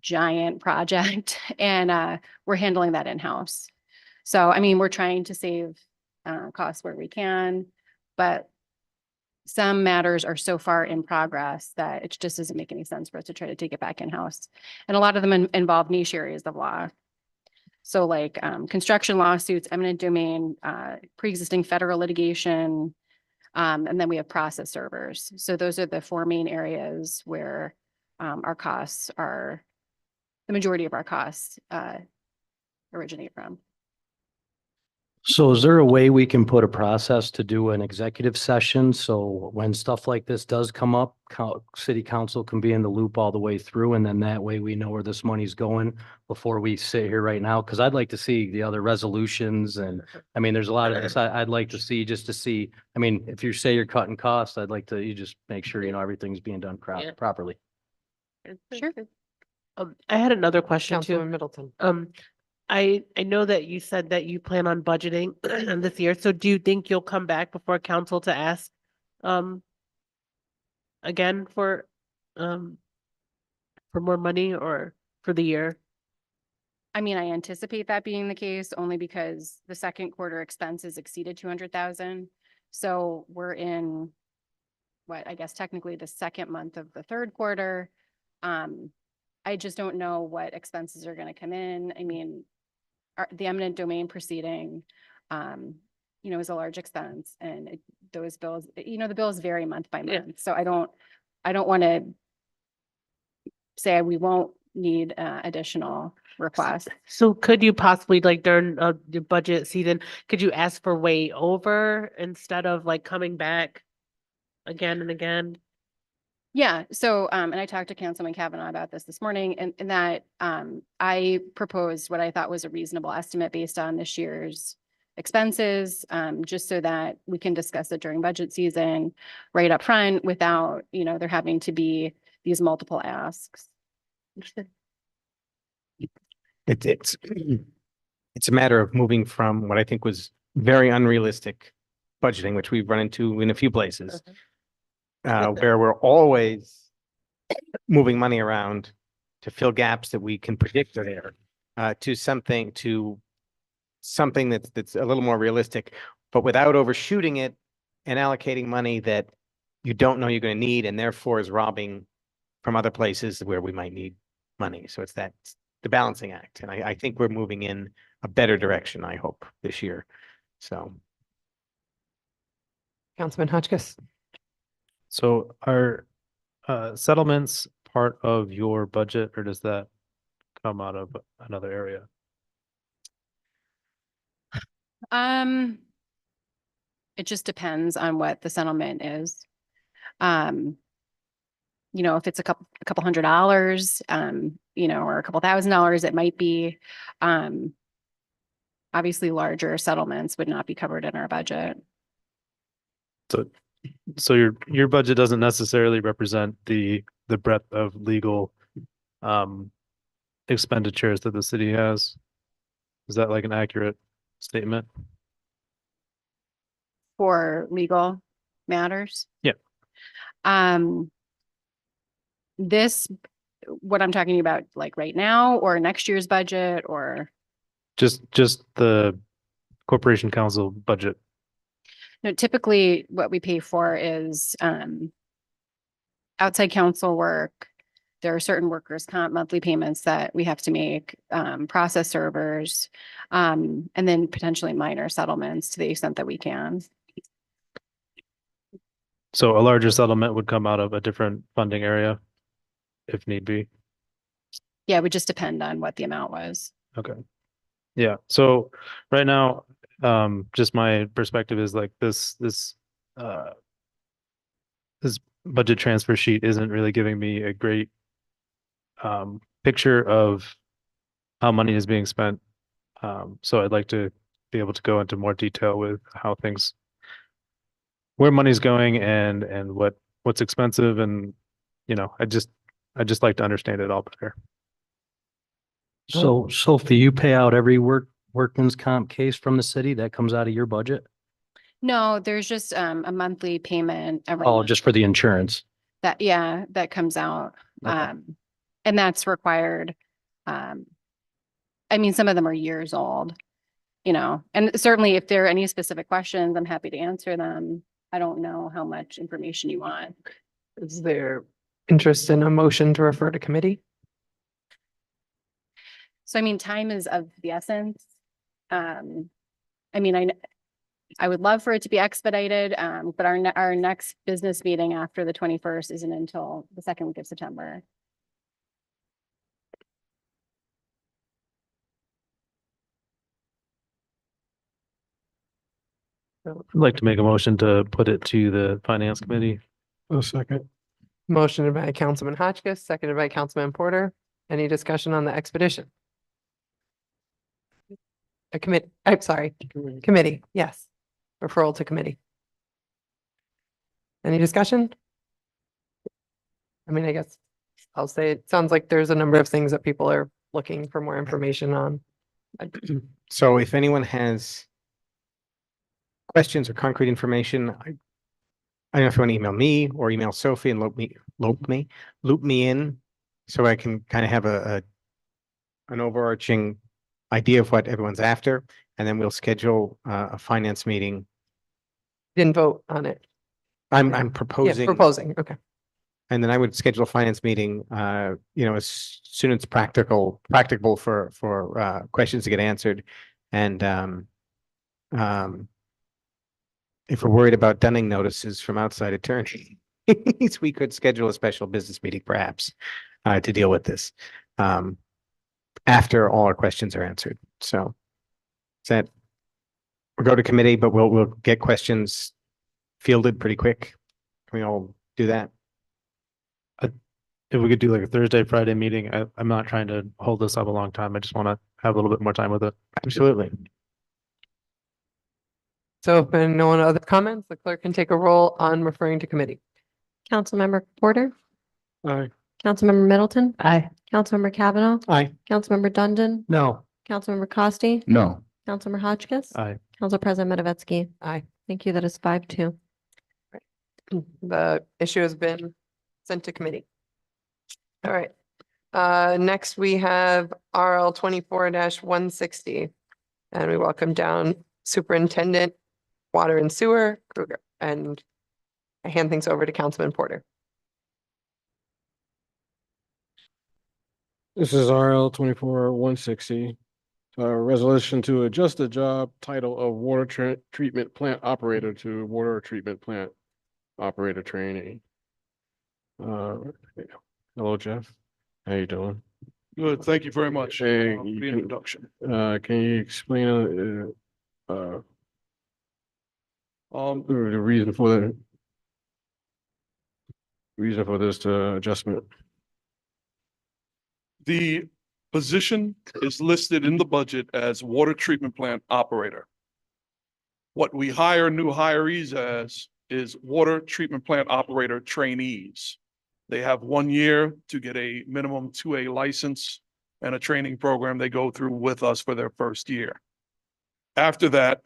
giant project, and we're handling that in-house. So, I mean, we're trying to save costs where we can, but some matters are so far in progress that it just doesn't make any sense for us to try to take it back in-house. And a lot of them involve niche areas of law. So like construction lawsuits, eminent domain, pre-existing federal litigation, and then we have process servers. So those are the four main areas where our costs are, the majority of our costs originate from. So is there a way we can put a process to do an executive session? So when stuff like this does come up, city council can be in the loop all the way through, and then that way we know where this money's going before we sit here right now. Cause I'd like to see the other resolutions, and I mean, there's a lot of this I'd like to see, just to see. I mean, if you say you're cutting costs, I'd like to, you just make sure, everything's being done properly. Sure. I had another question too. Councilman Middleton. I know that you said that you plan on budgeting this year. So do you think you'll come back before council to ask again for more money or for the year? I mean, I anticipate that being the case only because the second quarter expenses exceeded 200,000. So we're in what I guess technically the second month of the third quarter. I just don't know what expenses are going to come in. I mean, the eminent domain proceeding, is a large expense, and those bills, the bills vary month by month. So I don't want to say we won't need additional requests. So could you possibly, like during the budget season, could you ask for way over instead of like coming back again and again? Yeah. So, and I talked to Councilman Kavanaugh about this morning, and that I proposed what I thought was a reasonable estimate based on this year's expenses, just so that we can discuss it during budget season right up front without, there having to be these multiple asks. It's a matter of moving from what I think was very unrealistic budgeting, which we've run into in a few places. Where we're always moving money around to fill gaps that we can predict are there, to something that's a little more realistic, but without overshooting it and allocating money that you don't know you're going to need, and therefore is robbing from other places where we might need money. So it's the balancing act. And I think we're moving in a better direction, I hope, this year. So. Councilman Hotchkiss. So are settlements part of your budget, or does that come out of another area? It just depends on what the settlement is. You know, if it's a couple $100, you know, or a couple $1,000, it might be, obviously larger settlements would not be covered in our budget. So your budget doesn't necessarily represent the breadth of legal expenditures that the city has. Is that like an accurate statement? For legal matters? Yeah. What I'm talking about, like right now, or next year's budget, or? Just the corporation council budget. No, typically what we pay for is outside counsel work. There are certain workers' comp monthly payments that we have to make, process servers, and then potentially minor settlements to the extent that we can. So a larger settlement would come out of a different funding area if need be. Yeah, it would just depend on what the amount was. Okay. Yeah. So right now, just my perspective is like this budget transfer sheet isn't really giving me a great picture of how money is being spent. So I'd like to be able to go into more detail with how things, where money's going and what's expensive, and you know, I just like to understand it all better. So Sophie, you pay out every workman's comp case from the city that comes out of your budget? No, there's just a monthly payment every Oh, month just for the insurance. that comes out. Okay. And that's required. I mean, some of them are years old, you know, and certainly if there are any specific questions, I'm happy to answer them. I don't know how much information you want. Is there interest in a motion to refer to committee? So I mean, time is of the essence. I mean, I would love for it to be expedited, but our next business meeting after the 21st isn't until the second week of September. I'd like to make a motion to put it to the finance committee. A second. Motion by Councilman Hotchkiss, seconded by Councilman Porter. Any discussion on the expedition? I'm sorry, committee, yes. Referral to committee. Any discussion? I mean, I guess I'll say it sounds like there's a number of things that people are looking for more information on. So if anyone has questions or concrete information, I don't know if you want to email me or email Sophie and loop me in, so I can kind of have an overarching idea of what everyone's after, and then we'll schedule a finance meeting. Didn't vote on it. I'm Yeah, proposing. proposing, okay. And then I would schedule a finance meeting, you know, as soon as it's practicable for questions to get answered. And if we're worried about dunning notices from outside attorneys, we could schedule a special business meeting perhaps to deal with this after all our questions are answered. So we'll go to committee, but we'll get questions fielded pretty quick. Can we all do that? If we could do like a Thursday, Friday meeting, I'm not trying to hold this up a long time. I just want to have a little bit more time with it. Absolutely. So if no one other comments, the clerk can take a roll on referring to committee. Councilmember Porter, Aye. Councilmember Middleton, Aye. Councilmember Kavanaugh, Aye. Councilmember Dundon, No. Councilmember Costi, No. Councilmember Hotchkiss. Aye. Council President Matavetsky. Aye. Thank you. That is 5-2. The issue has been sent to committee. All right. Next we have RL 24-160. And we welcome down Superintendent Water and Sewer Kruger. And I hand things over to Councilman Porter. This is RL 24-160. Resolution to adjust the job title of treatment plant operator to water treatment plant operator trainee. Hello, Jeff. How you doing? Good, thank you very much Hey, for you the can- introduction. Can you explain the reason for this adjustment? The position is listed in the budget as water treatment plant operator. What we hire new hirees as is water treatment plant operator trainees. They have 1 year to get a minimum 2A license and a training program they go through with us for their first year. After that,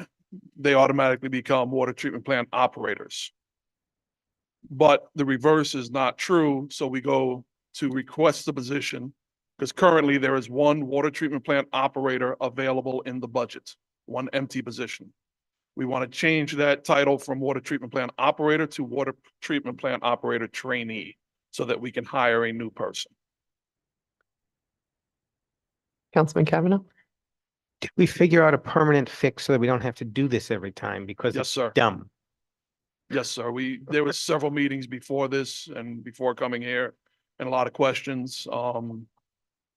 they automatically become water treatment plant operators. But the reverse is not true, so we go to request the position because currently there is one water treatment plant operator available in the budget, one empty position. We want to change that title from water treatment plant operator to water treatment plant operator trainee so that we can hire a new person. Councilman Kavanaugh? Did we figure out a permanent fix so that we don't have to do this every time because Yes, it's sir. dumb? Yes, sir. There was several meetings before this and before coming here and a lot of questions.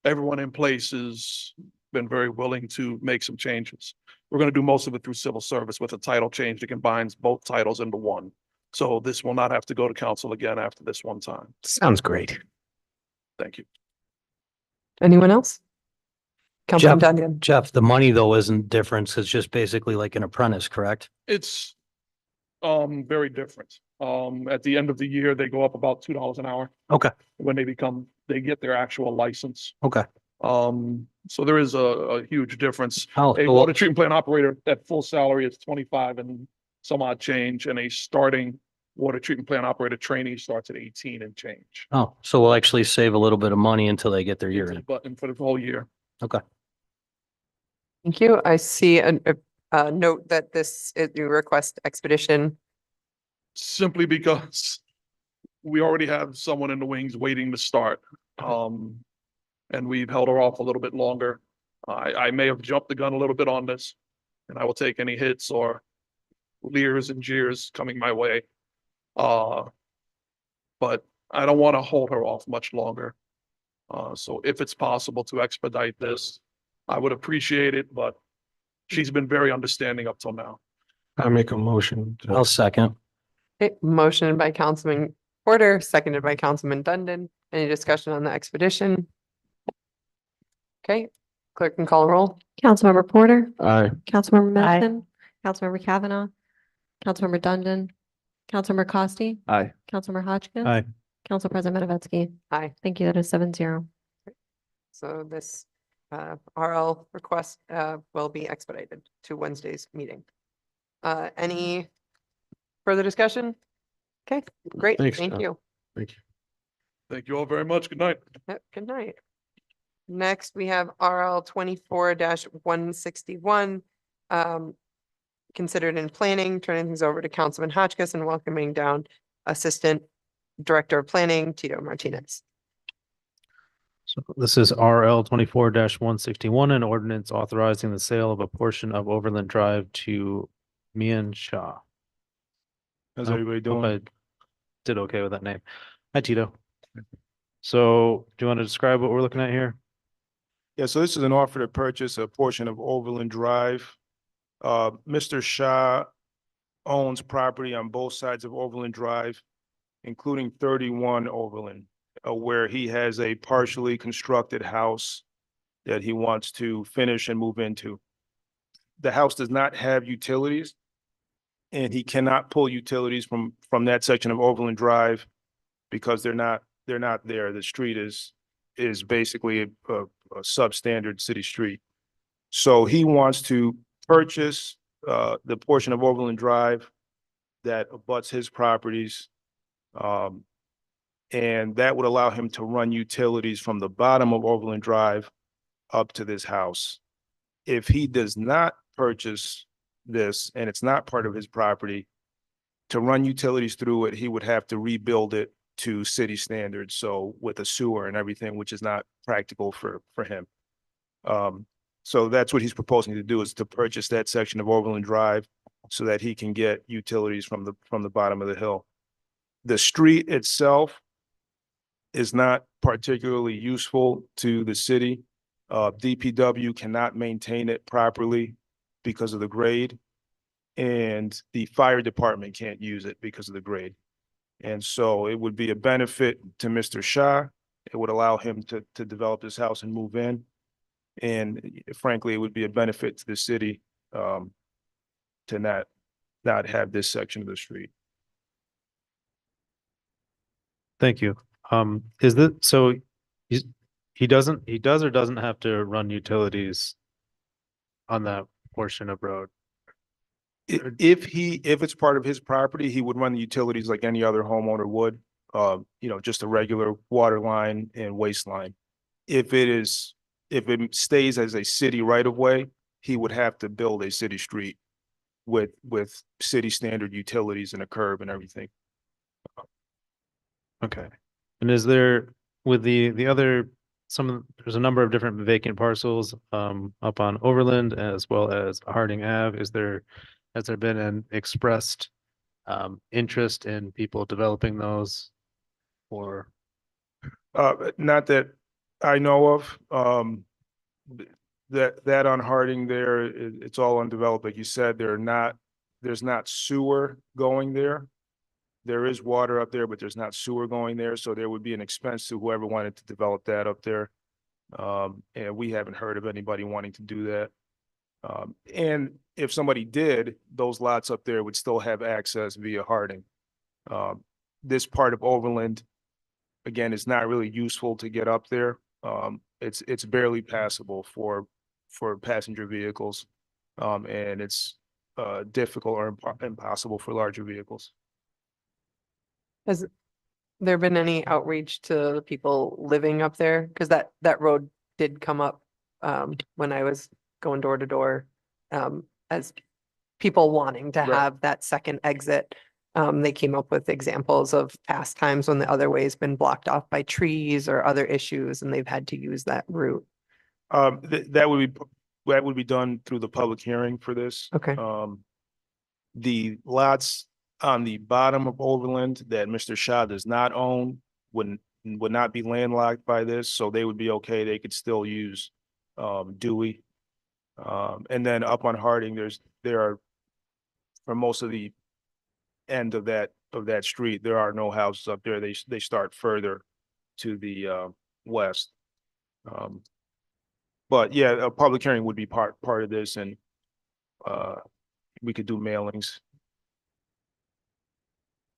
Everyone in place has been very willing to make some changes. We're going to do most of it through civil service with a title change that combines both titles into one. So this will not have to go to council again after this one time. Sounds great. Thank you. Anyone else? Councilman Jeff, Duncan? Jeff, the money though isn't difference. It's just basically like an apprentice, correct? It's very different. At the end of the year, they go up about $2 an hour Okay, when they get their actual license. okay. So there is a huge difference. Oh, A so water treatment plant operator at full salary is 25 and some odd change, and a starting water treatment plant operator trainee starts at 18 and change. so we'll actually save a little bit of money until they get their year in. But for the whole year. Okay. Thank you. I see a note that you request expedition. Simply because we already have someone in the wings waiting to start. And we've held her off a little bit longer. I may have jumped the gun a little bit on this, and I will take any hits or leers and jeers coming my way. But I don't want to hold her off much longer. So if it's possible to expedite this, I would appreciate it, but she's been very understanding up till now. I make a motion. I'll second. Okay, motion by Councilman Porter, seconded by Councilman Dundon. Any discussion on the expedition? Okay, clerk can call a roll. Councilmember Porter, Aye. Councilmember Aye. Middleton, Councilmember Kavanaugh, Councilmember Dundon, Councilmember Costi, Aye. Councilmember Hotchkiss. Aye. Council President Matavetsky. Aye. Thank you. That is 7-0. So this RL request will be expedited to Wednesday's meeting. Any further discussion? Okay, great. Thanks, Thank John. you. Thank you. Thank you all very much. Good night. Yep, good night. Next, we have RL 24-161. Considered in planning, turning things over to Councilman Hotchkiss and welcoming down Assistant Director of Planning, Tito Martinez. So this is RL 24-161, an ordinance authorizing the sale of a portion of Overland Drive to Mian Shah. How's Oh, everybody hope doing? I did okay with that name. Hi, Tito. So do you want to describe what we're looking at here? Yeah, so this is an offer to purchase a portion of Overland Drive. Mr. Shah owns property on both sides of Overland Drive, including 31 Overland, where he has a partially constructed house that he wants to finish and move into. The house does not have utilities, and he cannot pull utilities from that section of Overland Drive because they're not there. The street is basically a substandard city street. So he wants to purchase the portion of Overland Drive that abuts his properties. And that would allow him to run utilities from the bottom of Overland Drive up to this house. If he does not purchase this and it's not part of his property, to run utilities through it, he would have to rebuild it to city standards, so with a sewer and everything, which is not practical for him. So that's what he's proposing to do, is to purchase that section of Overland Drive so that he can get utilities from the bottom of the hill. The street itself is not particularly useful to the city. DPW cannot maintain it properly because of the grade, and the fire department can't use it because of the grade. And so it would be a benefit to Mr. Shah. It would allow him to develop his house and move in. And frankly, it would be a benefit to the city to not have this section of the street. Thank you. Is that, so he does or doesn't have to run utilities on that portion of road? If it's part of his property, he would run the utilities like any other homeowner would, just a regular water line and waste line. If it stays as a city right of way, he would have to build a city street with city standard utilities and a curb and everything. Okay. And is there, with the other, there's a number of different vacant parcels up on Overland as well as Harding Ave. Has there been an expressed interest in people developing those, or? Not that I know of. That on Harding there, it's all undeveloped. Like you said, there's not sewer going there. There is water up there, but there's not sewer going there. So there would be an expense to whoever wanted to develop that up there. And we haven't heard of anybody wanting to do that. And if somebody did, those lots up there would still have access via Harding. This part of Overland, again, is not really useful to get up there. It's barely passable for passenger vehicles. And it's difficult or impossible for larger vehicles. Has there been any outreach to the people living up there? Because that road did come up when I was going door to door as people wanting to Right. have that second exit. They came up with examples of past times when the other way's been blocked off by trees or other issues, and they've had to use that route. That would be done through the public hearing for this. Okay. The lots on the bottom of Overland that Mr. Shah does not own would not be landlocked by this, so they would be okay. They could still use Dewey. And then up on Harding, there are, for most of the end of that street, there are no houses up there. They start further to the west. But yeah, a public hearing would be part of this, and we could do mailings.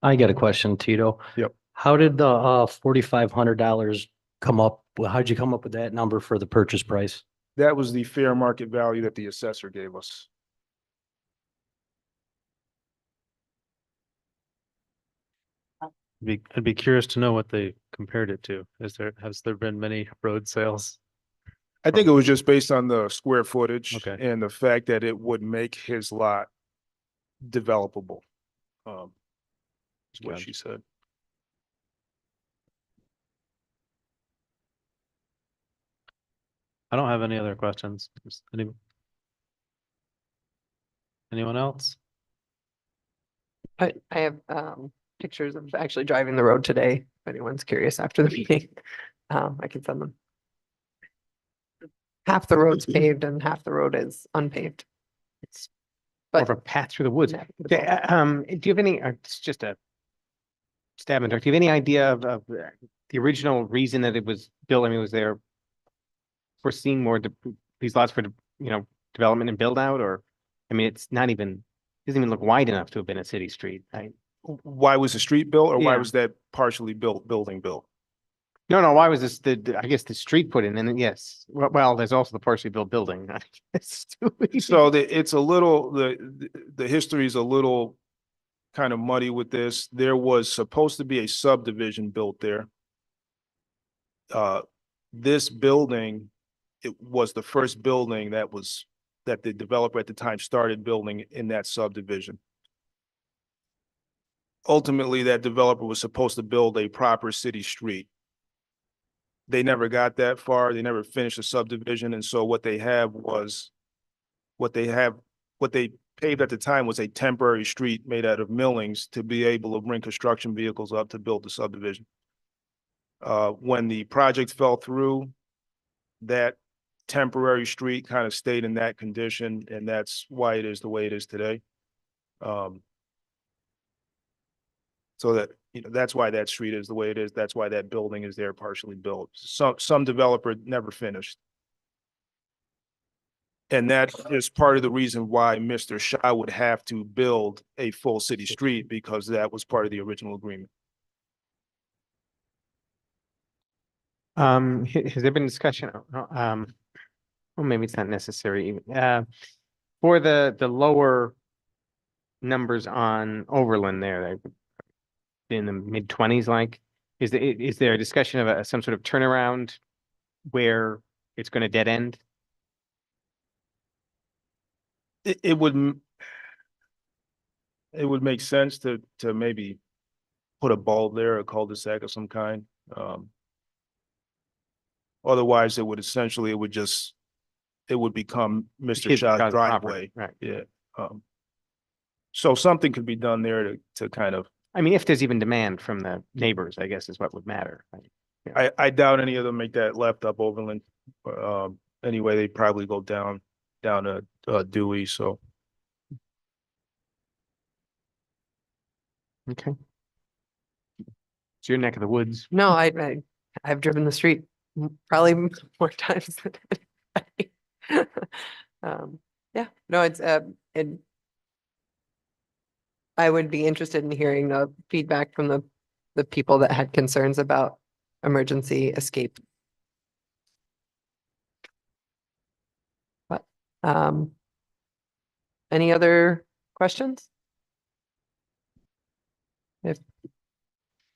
I got a question, Tito. Yep. How did the $4,500 come up? How'd you come up with that number for the purchase price? That was the fair market value that the assessor gave us. I'd be curious to know what they compared it to. Has there been many road sales? I think it was just based on the square footage Okay. and the fact that it would make his lot developable. Is what Gotcha. she said. I don't have any other questions. Anyone else? I have pictures of actually driving the road today, if anyone's curious after the meeting. I can send them. Half the road's paved and half the road is unpaved. It's More of a path through the woods. Do you have any, it's just a stab in the dark, do you have any idea of the original reason that it was built? I mean, was there foreseeing more these lots for, development and build out, or, I mean, it's not even, doesn't even look wide enough to have been a city street, right? Why was the street built, or why Yeah. was that partially building built? No, why was this I guess the street put in, and then yes, well, there's also the partially built building. It's too easy. So it's a little, the history is a little kind of muddy with this. There was supposed to be a subdivision built there. This building, it was the first building that the developer at the time started building in that subdivision. ultimately that developer was supposed to build a proper city street. They never got that far. They never finished the subdivision. And so what they paved at the time was a temporary street made out of millings to be able to bring construction vehicles up to build the subdivision. When the project fell through, that temporary street kind of stayed in that condition, and that's why it is the way it is today. So that, that's why that street is the way it is. That's why that building is there partially built. Some developer never finished. And that is part of the reason why Mr. Shah would have to build a full city street, because that was part of the original agreement. Has there been discussion, well, maybe it's not necessary, for the lower numbers on Overland there, like, in the mid-20s, like, is there a discussion of some sort of turnaround where it's going to dead end? It would make sense to maybe put a bulb there, a cul-de-sac of some kind. Otherwise, it would become Mr. His Shah's property, driveway. right. Yeah. So something could be done there to kind of. I mean, if there's even demand from the neighbors, I guess is what would matter. I doubt any of them make that left up Overland. Anyway, they probably go down to Dewey, so. Okay. It's your neck of the woods. No, I've driven the street probably more times than anybody. Yeah, no, I would be interested in hearing the feedback from the people that had concerns about emergency escape. But, any other questions? If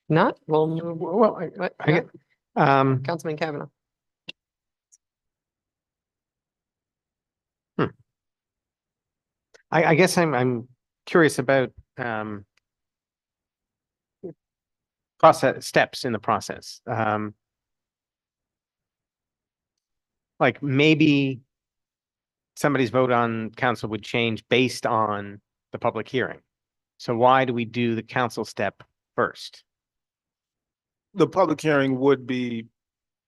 not, we'll move. Well, Councilman Kavanaugh. I guess I'm curious about process steps in the process. Like maybe somebody's vote on council would change based on the public hearing. So why do we do the council step first? The public hearing would be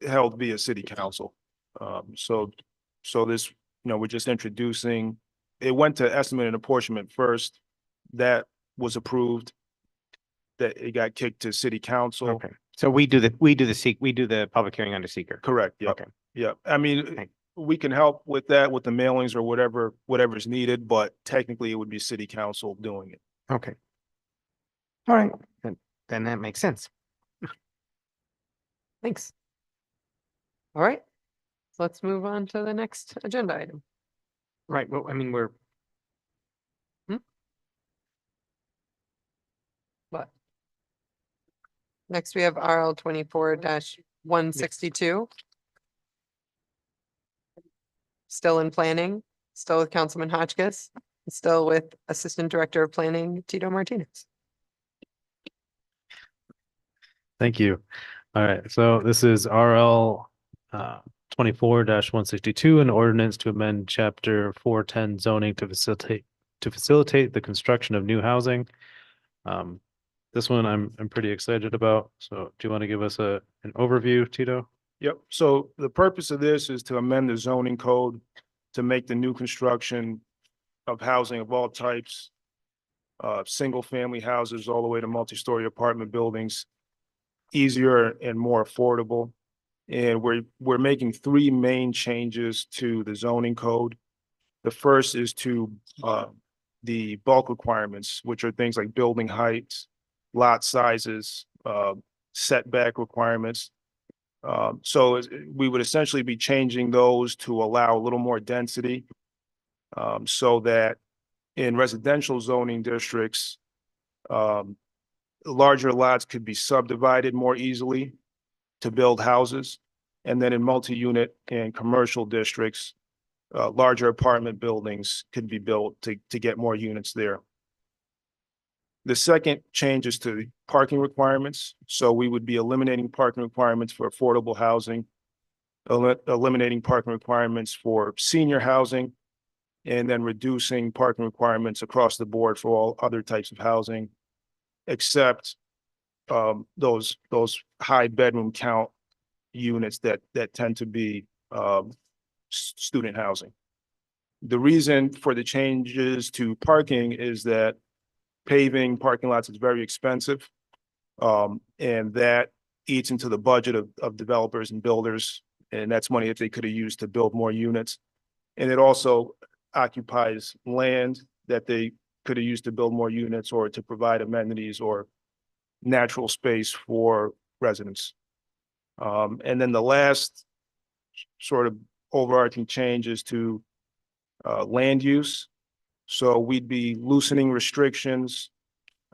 held via city council. So this, we're just introducing, it went to estimate and apportionment first. That was approved. That it got kicked to city council. Okay. So we do the public hearing under seeker. Correct. Yeah. Okay. Yeah. I mean, we can help with that, with the mailings or whatever's needed, but technically it would be city council doing it. Okay. All right. Then that makes sense. Thanks. All right. So let's move on to the next agenda item. Right. Well, I mean, we're. What? Next, we have RL 24-162. Still in planning, still with Councilman Hotchkiss, still with Assistant Director of Planning, Tito Martinez. Thank you. All right, so this is RL 24-162, an ordinance to amend chapter 410 zoning to facilitate the construction of new housing. This one I'm pretty excited about. So do you want to give us an overview, Tito? Yep. So the purpose of this is to amend the zoning code to make the new construction of housing of all types, single family houses all the way to multi-story apartment buildings, easier and more affordable. And we're making three main changes to the zoning code. The first is to the bulk requirements, which are things like building heights, lot sizes, setback requirements. So we would essentially be changing those to allow a little more density, so that in residential zoning districts, larger lots could be subdivided more easily to build houses. And then in multi-unit and commercial districts, larger apartment buildings could be built to get more units there. The second change is to the parking requirements. So we would be eliminating parking requirements for affordable housing, eliminating parking requirements for senior housing, and then reducing parking requirements across the board for all other types of housing, except those high bedroom count units that tend to be student housing. The reason for the changes to parking is that paving parking lots is very expensive. And that eats into the budget of developers and builders. And that's money that they could have used to build more units. And it also occupies land that they could have used to build more units or to provide amenities or natural space for residents. And then the last sort of overarching change is to land use. So we'd be loosening restrictions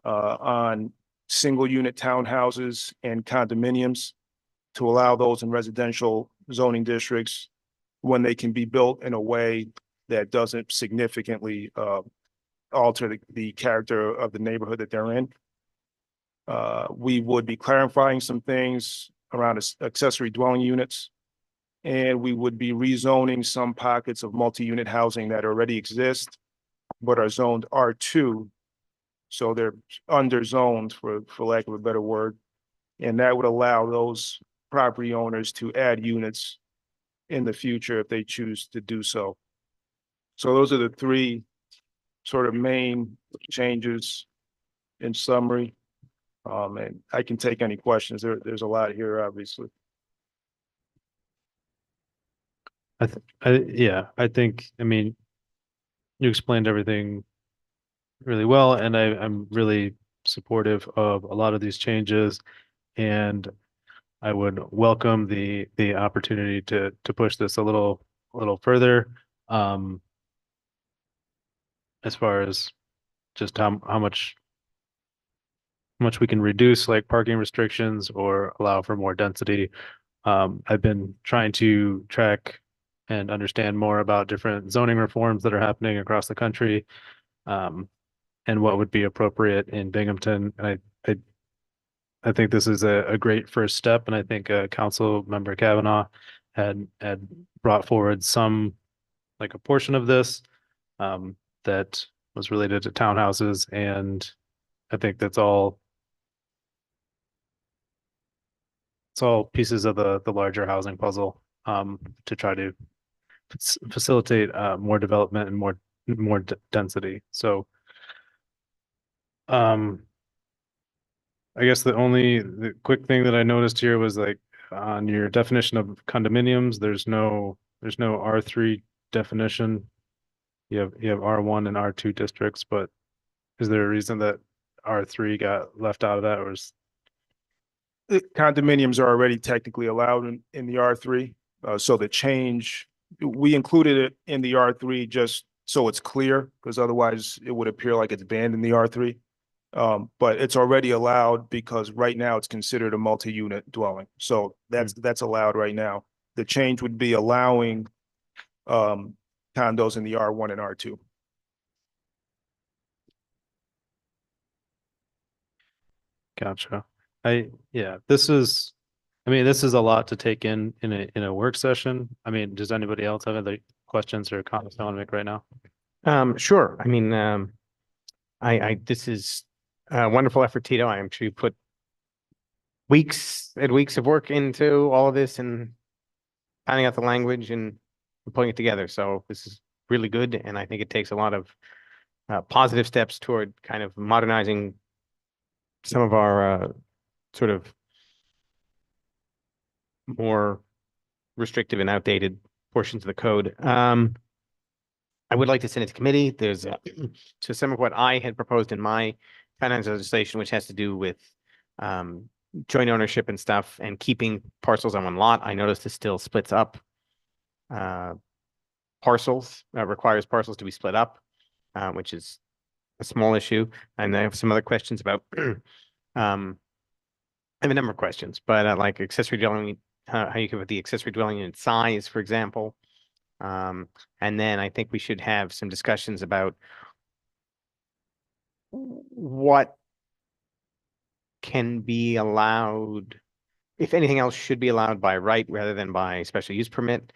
on single unit townhouses and condominiums to allow those in residential zoning districts when they can be built in a way that doesn't significantly alter the character of the neighborhood that they're in. We would be clarifying some things around accessory dwelling units. And we would be rezoning some pockets of multi-unit housing that already exist, but are zoned R2. So they're underzoned for lack of a better word. And that would allow those property owners to add units in the future if they choose to do so. So those are the three sort of main changes in summary. And I can take any questions. There's a lot here, obviously. I think, I mean, you explained everything really well, and I'm really supportive of a lot of these changes. And I would welcome the opportunity to push this a little further. As far as just how much we can reduce like parking restrictions or allow for more density. I've been trying to track and understand more about different zoning reforms that are happening across the country, and what would be appropriate in Binghamton. And I think this is a great first step, and I think Council Member Kavanaugh had brought forward some, like a portion of this that was related to townhouses, and I think it's all pieces of the larger housing puzzle to try to facilitate more development and more density. So I guess the quick thing that I noticed here was like on your definition of condominiums, there's no R3 definition. You have R1 and R2 districts, but is there a reason that R3 got left out of that, or is condominiums are already technically allowed in the R3. So the change, we included it in the R3 just so it's clear, because otherwise it would appear like it's banned in the R3. But it's already allowed because right now it's considered a multi-unit dwelling. So that's allowed right now. The change would be allowing condos in the R1 and R2. Gotcha. This is a lot to take in a work session. I mean, does anybody else have other questions or comments they want to make right now? Sure. I mean, this is a wonderful effort, Tito. I am sure you put weeks and weeks of work into all of this and finding out the language and putting it together. So this is really good. And I think it takes a lot of positive steps toward kind of modernizing some of our sort of more restrictive and outdated portions of the code. I would like to send it to committee. There's so some of what I had proposed in my finance legislation, which has to do with joint ownership and stuff and keeping parcels on one lot. I noticed it still splits up parcels, requires parcels to be split up, which is a small issue. And I have some other questions about I have a number of questions, but like accessory dwelling, how you can put the accessory dwelling unit size, for example. And then I think we should have some discussions about what can be allowed, if anything else should be allowed by right rather than by special use permit.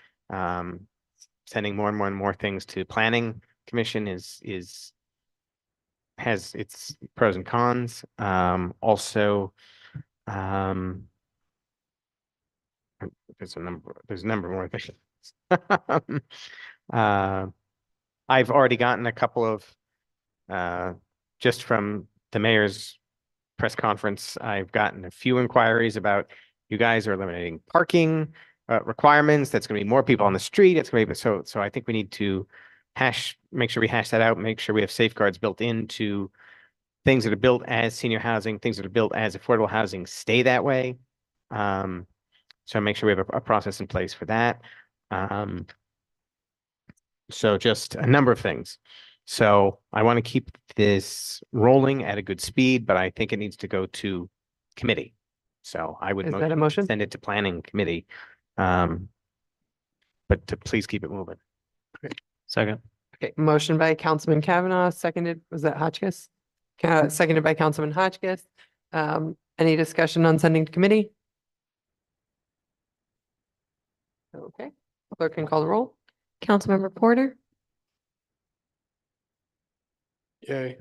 Sending more and more and more things to planning commission has its pros and cons. Also, there's a number more things. I've already gotten a couple of, just from the mayor's press conference, I've gotten a few inquiries about you guys are eliminating parking requirements. That's going to be more people on the street. It's going to be, so I think we need to make sure we hash that out, make sure we have safeguards built into things that are built as senior housing, things that are built as affordable housing stay that way. So make sure we have a process in place for that. So just a number of things. So I want to keep this rolling at a good speed, but I think it needs to go to committee. So I would Is that a motion? send it to planning committee. But to please keep it moving. Second. Okay, motion by Councilman Kavanaugh, seconded, was that Hotchkiss? Seconded by Councilman Hotchkiss. Any discussion on sending to committee? Okay, clerk can call the roll. Councilmember Porter, Yay.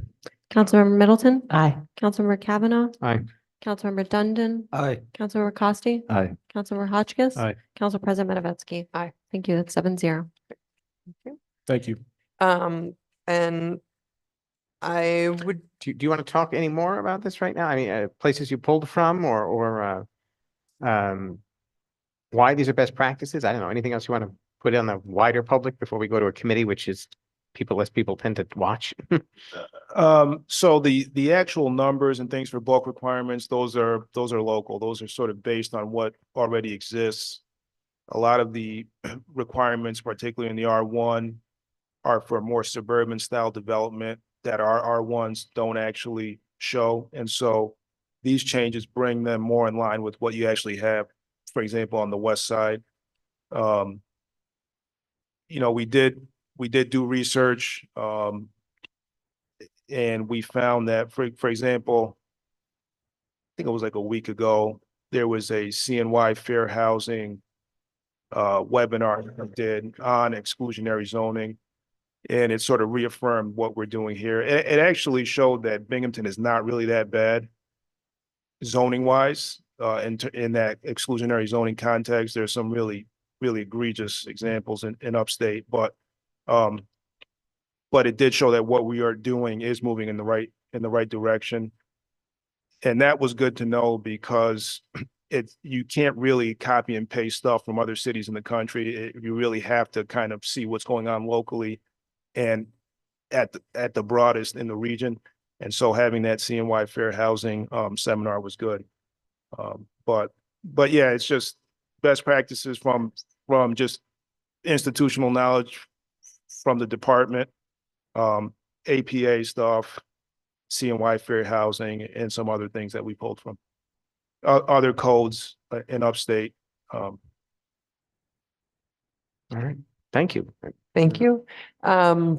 Councilmember Middleton, Aye. Councilmember Kavanaugh, Aye. Councilmember Dundon, Aye. Councilmember Costi, Aye. Councilmember Hotchkiss. Aye. Council President Matavetsky. Aye. Thank you. That's 7-0. Thank you. And I would, Do you want to talk any more about this right now? I mean, places you pulled from or why these are best practices? I don't know. Anything else you want to put on the wider public before we go to a committee, which is less people tend to watch? So the actual numbers and things for bulk requirements, those are local. Those are sort of based on what already exists. A lot of the requirements, particularly in the R1, are for more suburban style development that our R1s don't actually show. And so these changes bring them more in line with what you actually have, for example, on the west side. You know, we did do research, and we found that, for example, I think it was like a week ago, there was a CNY Fair Housing webinar we did on exclusionary zoning. And it sort of reaffirmed what we're doing here. It actually showed that Binghamton is not really that bad zoning wise, in that exclusionary zoning context. There's some really egregious examples in upstate, but it did show that what we are doing is moving in the right direction. And that was good to know, because you can't really copy and paste stuff from other cities in the country. You really have to kind of see what's going on locally and at the broadest in the region. And so having that CNY Fair Housing seminar was good. But yeah, it's just best practices from just institutional knowledge from the department, APA stuff, CNY Fair Housing, and some other things that we pulled from other codes in upstate. All right. Thank you. thank you. I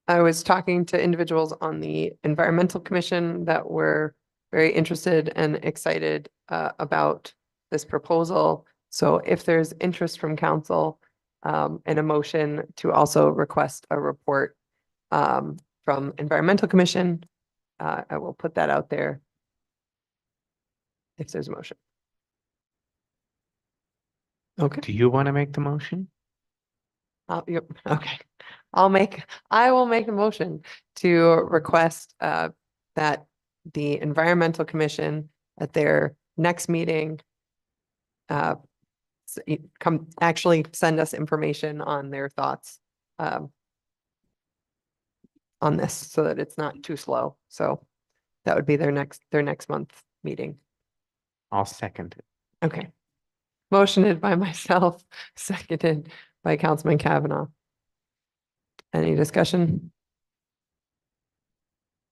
was talking to individuals on the Environmental Commission that were very interested and excited about this proposal. So if there's interest from council, and a motion to also request a report from Environmental Commission, I will put that out there if there's a motion. Okay. Do you want to make the motion? Yep, okay. I will make a motion to request that the Environmental Commission at their next meeting actually send us information on their thoughts on this, so that it's not too slow. So that would be their next month meeting. I'll second it. Okay. Motioned by myself, seconded by Councilman Kavanaugh. Any discussion?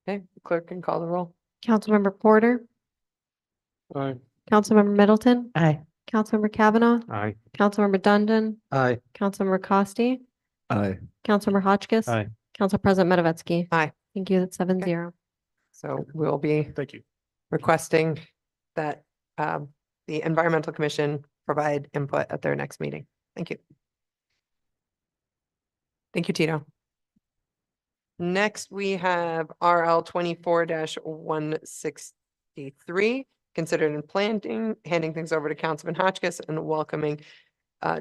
Okay, clerk can call the roll. Councilmember Porter, Aye. Councilmember Middleton, Aye. Councilmember Kavanaugh, Aye. Councilmember Dundon, Aye. Councilmember Costi, Aye. Councilmember Hotchkiss. Aye. Council President Matavetsky. Aye. Thank you. That's 7-0. So we'll be Thank you. requesting that the Environmental Commission provide input at their next meeting. Thank you. Thank you, Tito. Next, we have RL 24-163, considered in planning, handing things over to Councilman Hotchkiss and welcoming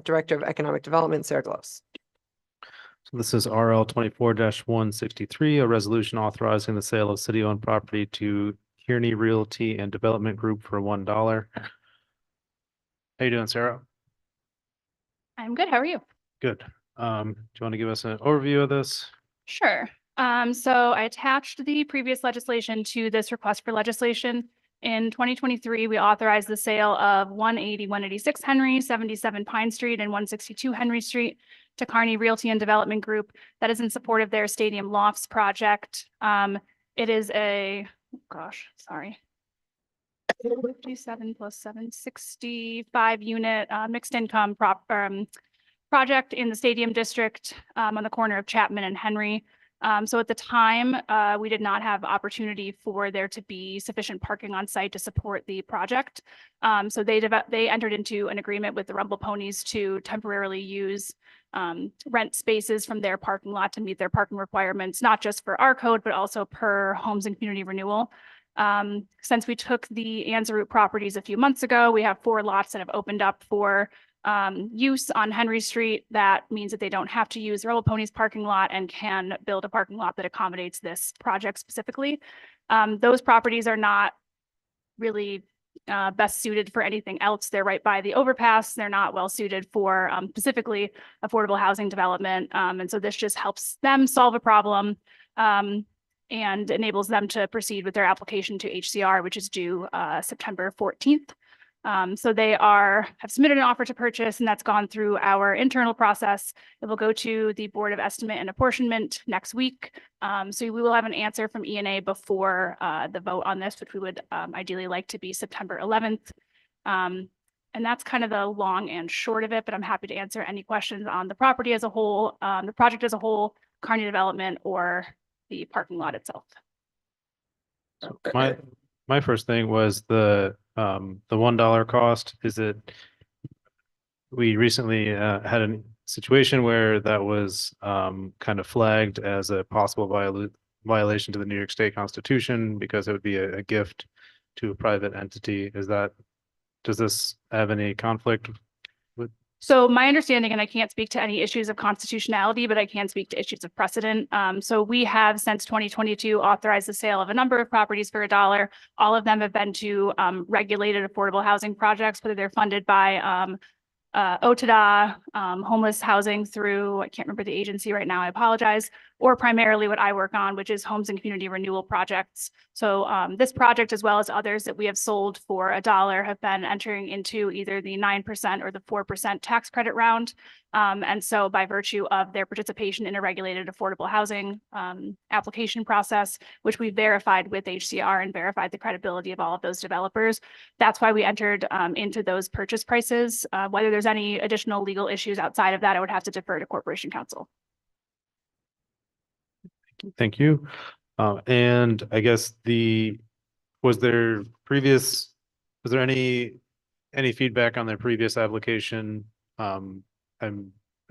Director of Economic Development, Sarah Gross. So this is RL 24-163, a resolution authorizing the sale of city-owned property to Kearney Realty and Development Group for $1. How you doing, Sarah? I'm good. How are you? Good. Do you want to give us an overview of this? Sure. So I attached the previous legislation to this request for legislation. In 2023, we authorized the sale of 180, 186 Henry, 77 Pine Street, and 162 Henry Street to Kearney Realty and Development Group. That is in support of their Stadium Lofts project. It is a, oh gosh, sorry. 57 plus 7, 65 unit mixed income project in the Stadium District on the corner of Chapman and Henry. So at the time, we did not have opportunity for there to be sufficient parking on site to support the project. So they entered into an agreement with the Rumble Ponies to temporarily use rent spaces from their parking lot to meet their parking requirements, not just for our code, but also per Homes and Community Renewal. Since we took the Anzaroot properties a few months ago, we have 4 lots that have opened up for use on Henry Street. That means that they don't have to use Rumble Ponies parking lot and can build a parking lot that accommodates this project specifically. Those properties are not really best suited for anything else. They're right by the overpass. They're not well suited for specifically affordable housing development. And so this just helps them solve a problem and enables them to proceed with their application to HCR, which is due September 14th. So they have submitted an offer to purchase, and that's gone through our internal process. It will go to the Board of Estimate and Apportionment next week. So we will have an answer from ENA before the vote on this, which we would ideally like to be September 11th. And that's kind of the long and short of it, but I'm happy to answer any questions on the property as a whole, the project as a whole, Kearney Development, or the parking lot itself. My first thing was the $1 cost. Is it, we recently had a situation where that was kind of flagged as a possible violation to the New York State Constitution because it would be a gift to a private entity. Does this have any conflict with? So my understanding, and I can't speak to any issues of constitutionality, but I can speak to issues of precedent. So we have since 2022 authorized the sale of a number of properties for $1. All of them have been to regulated affordable housing projects, whether they're funded by OTDA, homeless housing through, I can't remember the agency right now, I apologize, or primarily what I work on, which is homes and community renewal projects. So this project, as well as others that we have sold for $1, have been entering into either the 9% or the 4% tax credit round. And so by virtue of their participation in a regulated affordable housing application process, which we verified with HCR and verified the credibility of all of those developers, that's why we entered into those purchase prices. Whether there's any additional legal issues outside of that, I would have to defer to Corporation Counsel. Thank you. And I guess was there any feedback on their previous application? I'm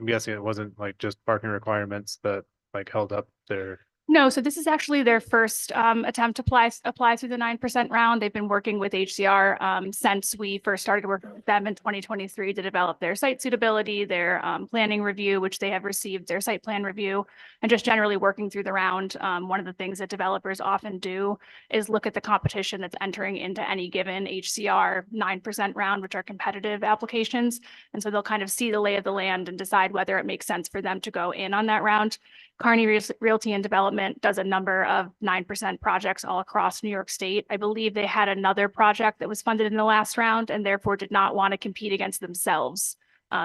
guessing it wasn't like just parking requirements that like held up their. No, so this is actually their first attempt to apply through the 9% round. They've been working with HCR since we first started working with them in 2023 to develop their site suitability, their planning review, which they have received their site plan review, and just generally working through the round. One of the things that developers often do is look at the competition that's entering into any given HCR 9% round, which are competitive applications. And so they'll kind of see the lay of the land and decide whether it makes sense for them to go in on that round. Kearney Realty and Development does a number of 9% projects all across New York State. I believe they had another project that was funded in the last round and therefore did not want to compete against themselves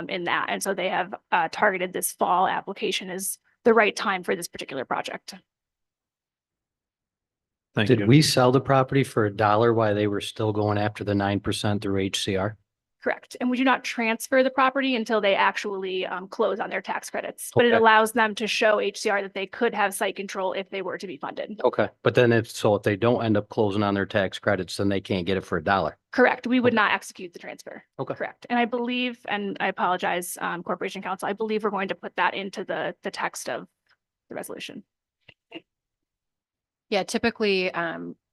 in that. And so they have targeted this fall application as the right time for this particular project. Did we sell the property for $1 while they were still going after the 9% through HCR? Correct. And we do not transfer the property until they actually close on their tax credits. But it Okay. allows them to show HCR that they could have site control if they were to be funded. Okay, but then if they don't end up closing on their tax credits, then they can't get it for $1. Correct. We would not execute the transfer. Okay. Correct. And I believe, and I apologize, Corporation Counsel, I believe we're going to put that into the text of the resolution. Yeah, typically,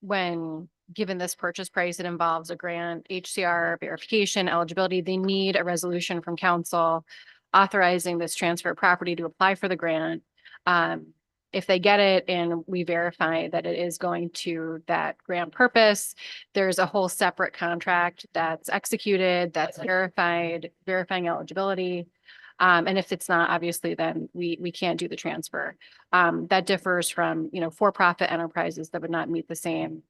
when given this purchase price, it involves a grant, HCR verification, eligibility. They need a resolution from council authorizing this transfer of property to apply for the grant. If they get it and we verify that it is going to that grant purpose, there's a whole separate contract that's executed, that's verified, verifying eligibility. And if it's not, obviously, then we can't do the transfer. That differs from, for-profit enterprises that would not meet the same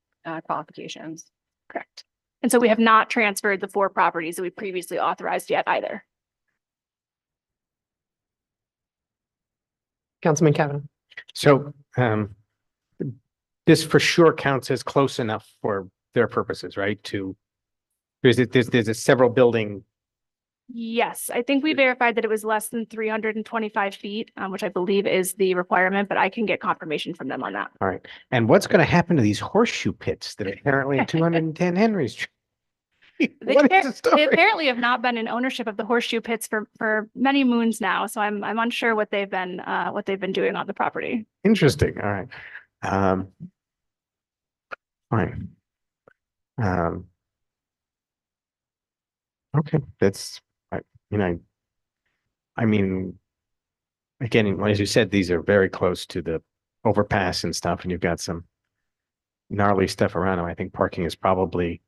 qualifications. Correct. And so we have not transferred the 4 properties that we previously authorized yet either. Councilman Kavanaugh. So this for sure counts as close enough for their purposes, right? There's a several building. Yes, I think we verified that it was less than 325 feet, which I believe is the requirement, but I can get confirmation from them on that. All right. And what's going to happen to these horseshoe pits that are apparently at 210 Henry Street? What is the They story? apparently have not been in ownership of the horseshoe pits for many moons now, so I'm unsure what they've been doing on the property. Interesting. All right. Fine. Okay, that's, I mean, again, as you said, these are very close to the overpass and stuff, and you've got some gnarly stuff around them. I think parking is probably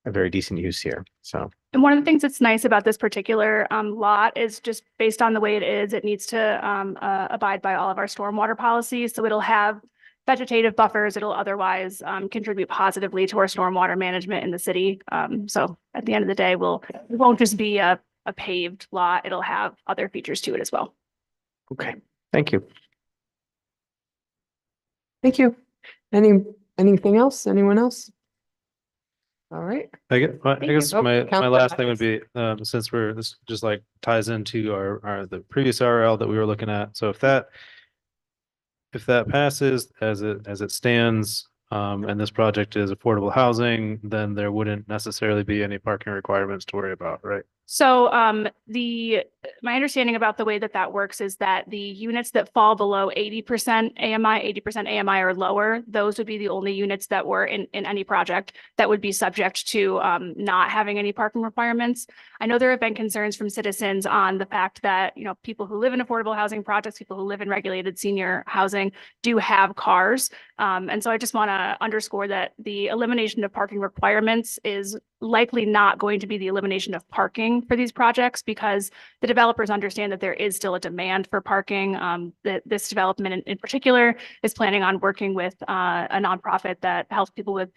a very decent use here, so. And one of the things that's nice about this particular lot is just based on the way it is, it needs to abide by all of our stormwater policies. So it'll have vegetative buffers. It'll otherwise contribute positively to our stormwater management in the city. So at the end of the day, it won't just be a paved lot. It'll have other features to it as well. Okay, thank you. Thank you. Anything else? Anyone else? All right. I guess Oh, my Councilor last thing would Hines. be, since this just like ties into our the previous RL that we were looking at. So if that passes as it stands, and this project is affordable housing, then there wouldn't necessarily be any parking requirements to worry about, right? So my understanding about the way that works is that the units that fall below 80% AMI or lower, those would be the only units that were in any project that would be subject to not having any parking requirements. I know there have been concerns from citizens on the fact that, people who live in affordable housing projects, people who live in regulated senior housing do have cars. And so I just want to underscore that the elimination of parking requirements is likely not going to be the elimination of parking for these projects, because the developers understand that there is still a demand for parking. That this development in particular is planning on working with a nonprofit that helps people with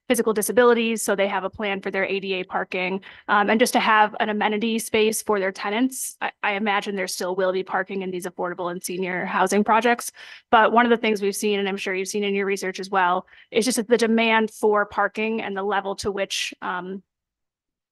physical disabilities. So they have a plan for their ADA parking, and just to have an amenity space for their tenants. I imagine there still will be parking in these affordable and senior housing projects. But one of the things we've seen, and I'm sure you've seen in your research as well, is just that the demand for parking and the level to which,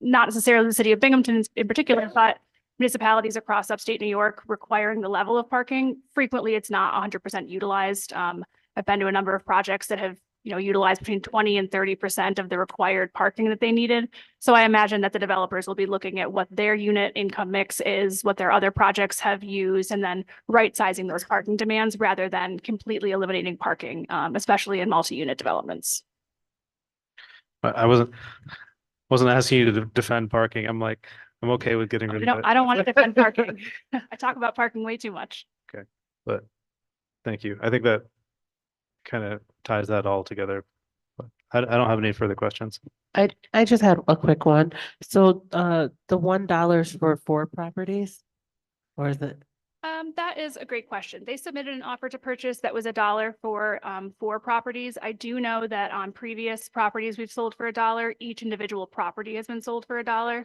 not necessarily the city of Binghamton in particular, but municipalities across upstate New York requiring the level of parking. Frequently, it's not 100% utilized. I've been to a number of projects that have utilized between 20 and 30% of the required parking that they needed. So I imagine that the developers will be looking at what their unit income mix is, what their other projects have used, and then right-sizing those parking demands rather than completely eliminating parking, especially in multi-unit developments. I wasn't asking you to defend parking. I'm okay with getting rid of it. I don't want to defend parking. I talk about parking way too much. Okay, but thank you. I think that kind of ties that all together. But I don't have any further questions. I just had a quick one. So the $1 for 4 properties, or is it? That is a great question. They submitted an offer to purchase that was $1 for 4 properties. I do know that on previous properties we've sold for $1. Each individual property has been sold for $1.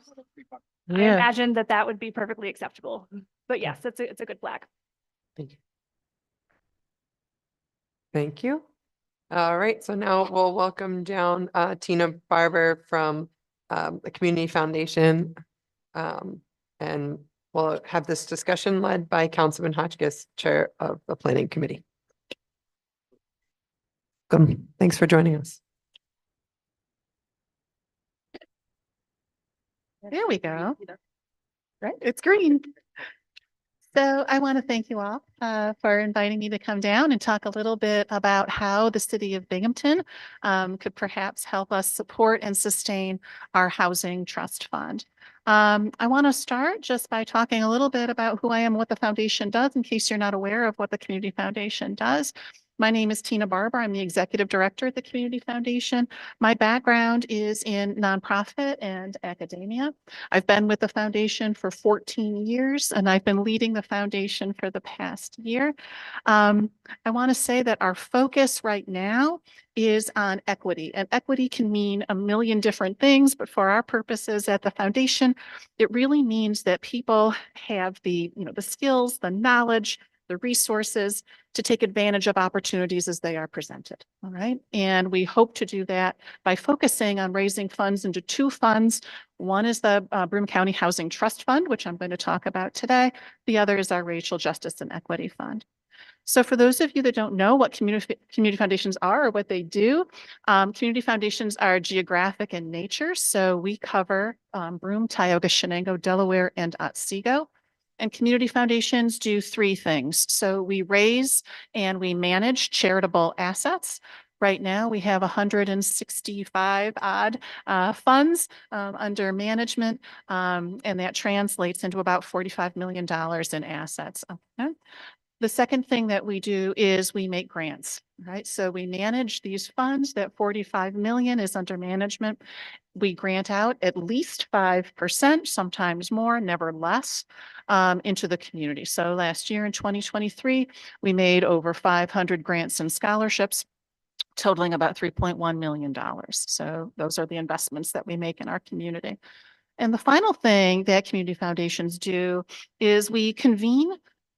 I Yeah. imagine that would be perfectly acceptable. But yes, it's a good flag. Thank you. Thank you. All right, so now we'll welcome down Tina Barber from the Community Foundation. And we'll have this discussion led by Councilman Hotchkiss, Chair of the Planning Committee. Good. Thanks for joining us. There we go. Right, it's green. So I want to thank you all for inviting me to come down and talk a little bit about how the city of Binghamton could perhaps help us support and sustain our housing trust fund. I want to start just by talking a little bit about who I am, what the foundation does, in case you're not aware of what the Community Foundation does. My name is Tina Barber. I'm the executive director at the Community Foundation. My background is in nonprofit and academia. I've been with the foundation for 14 years, and I've been leading the foundation for the past year. I want to say that our focus right now is on equity, and equity can mean a million different things, but for our purposes at the foundation, it really means that people have the skills, the knowledge, the resources to take advantage of opportunities as they are presented. All right. And we hope to do that by focusing on raising funds into two funds. One is the Broome County Housing Trust Fund, which I'm going to talk about today. The other is our Racial Justice and Equity Fund. So for those of you that don't know what community foundations are or what they do, community foundations are geographic in nature. So we cover Broome, Tioga, Shenango, Delaware, and Otsego. And community foundations do three things. So we raise and we manage charitable assets. Right now, we have 165 odd funds under management, and that translates into about $45 million in assets. Okay. The second thing that we do is we make grants, right? So we manage these funds. That 45 million is under management. We grant out at least 5%, sometimes more, never less, into the community. So last year in 2023, we made over 500 grants and scholarships, totaling about $3.1 million. So those are the investments that we make in our community. And the final thing that community foundations do is we convene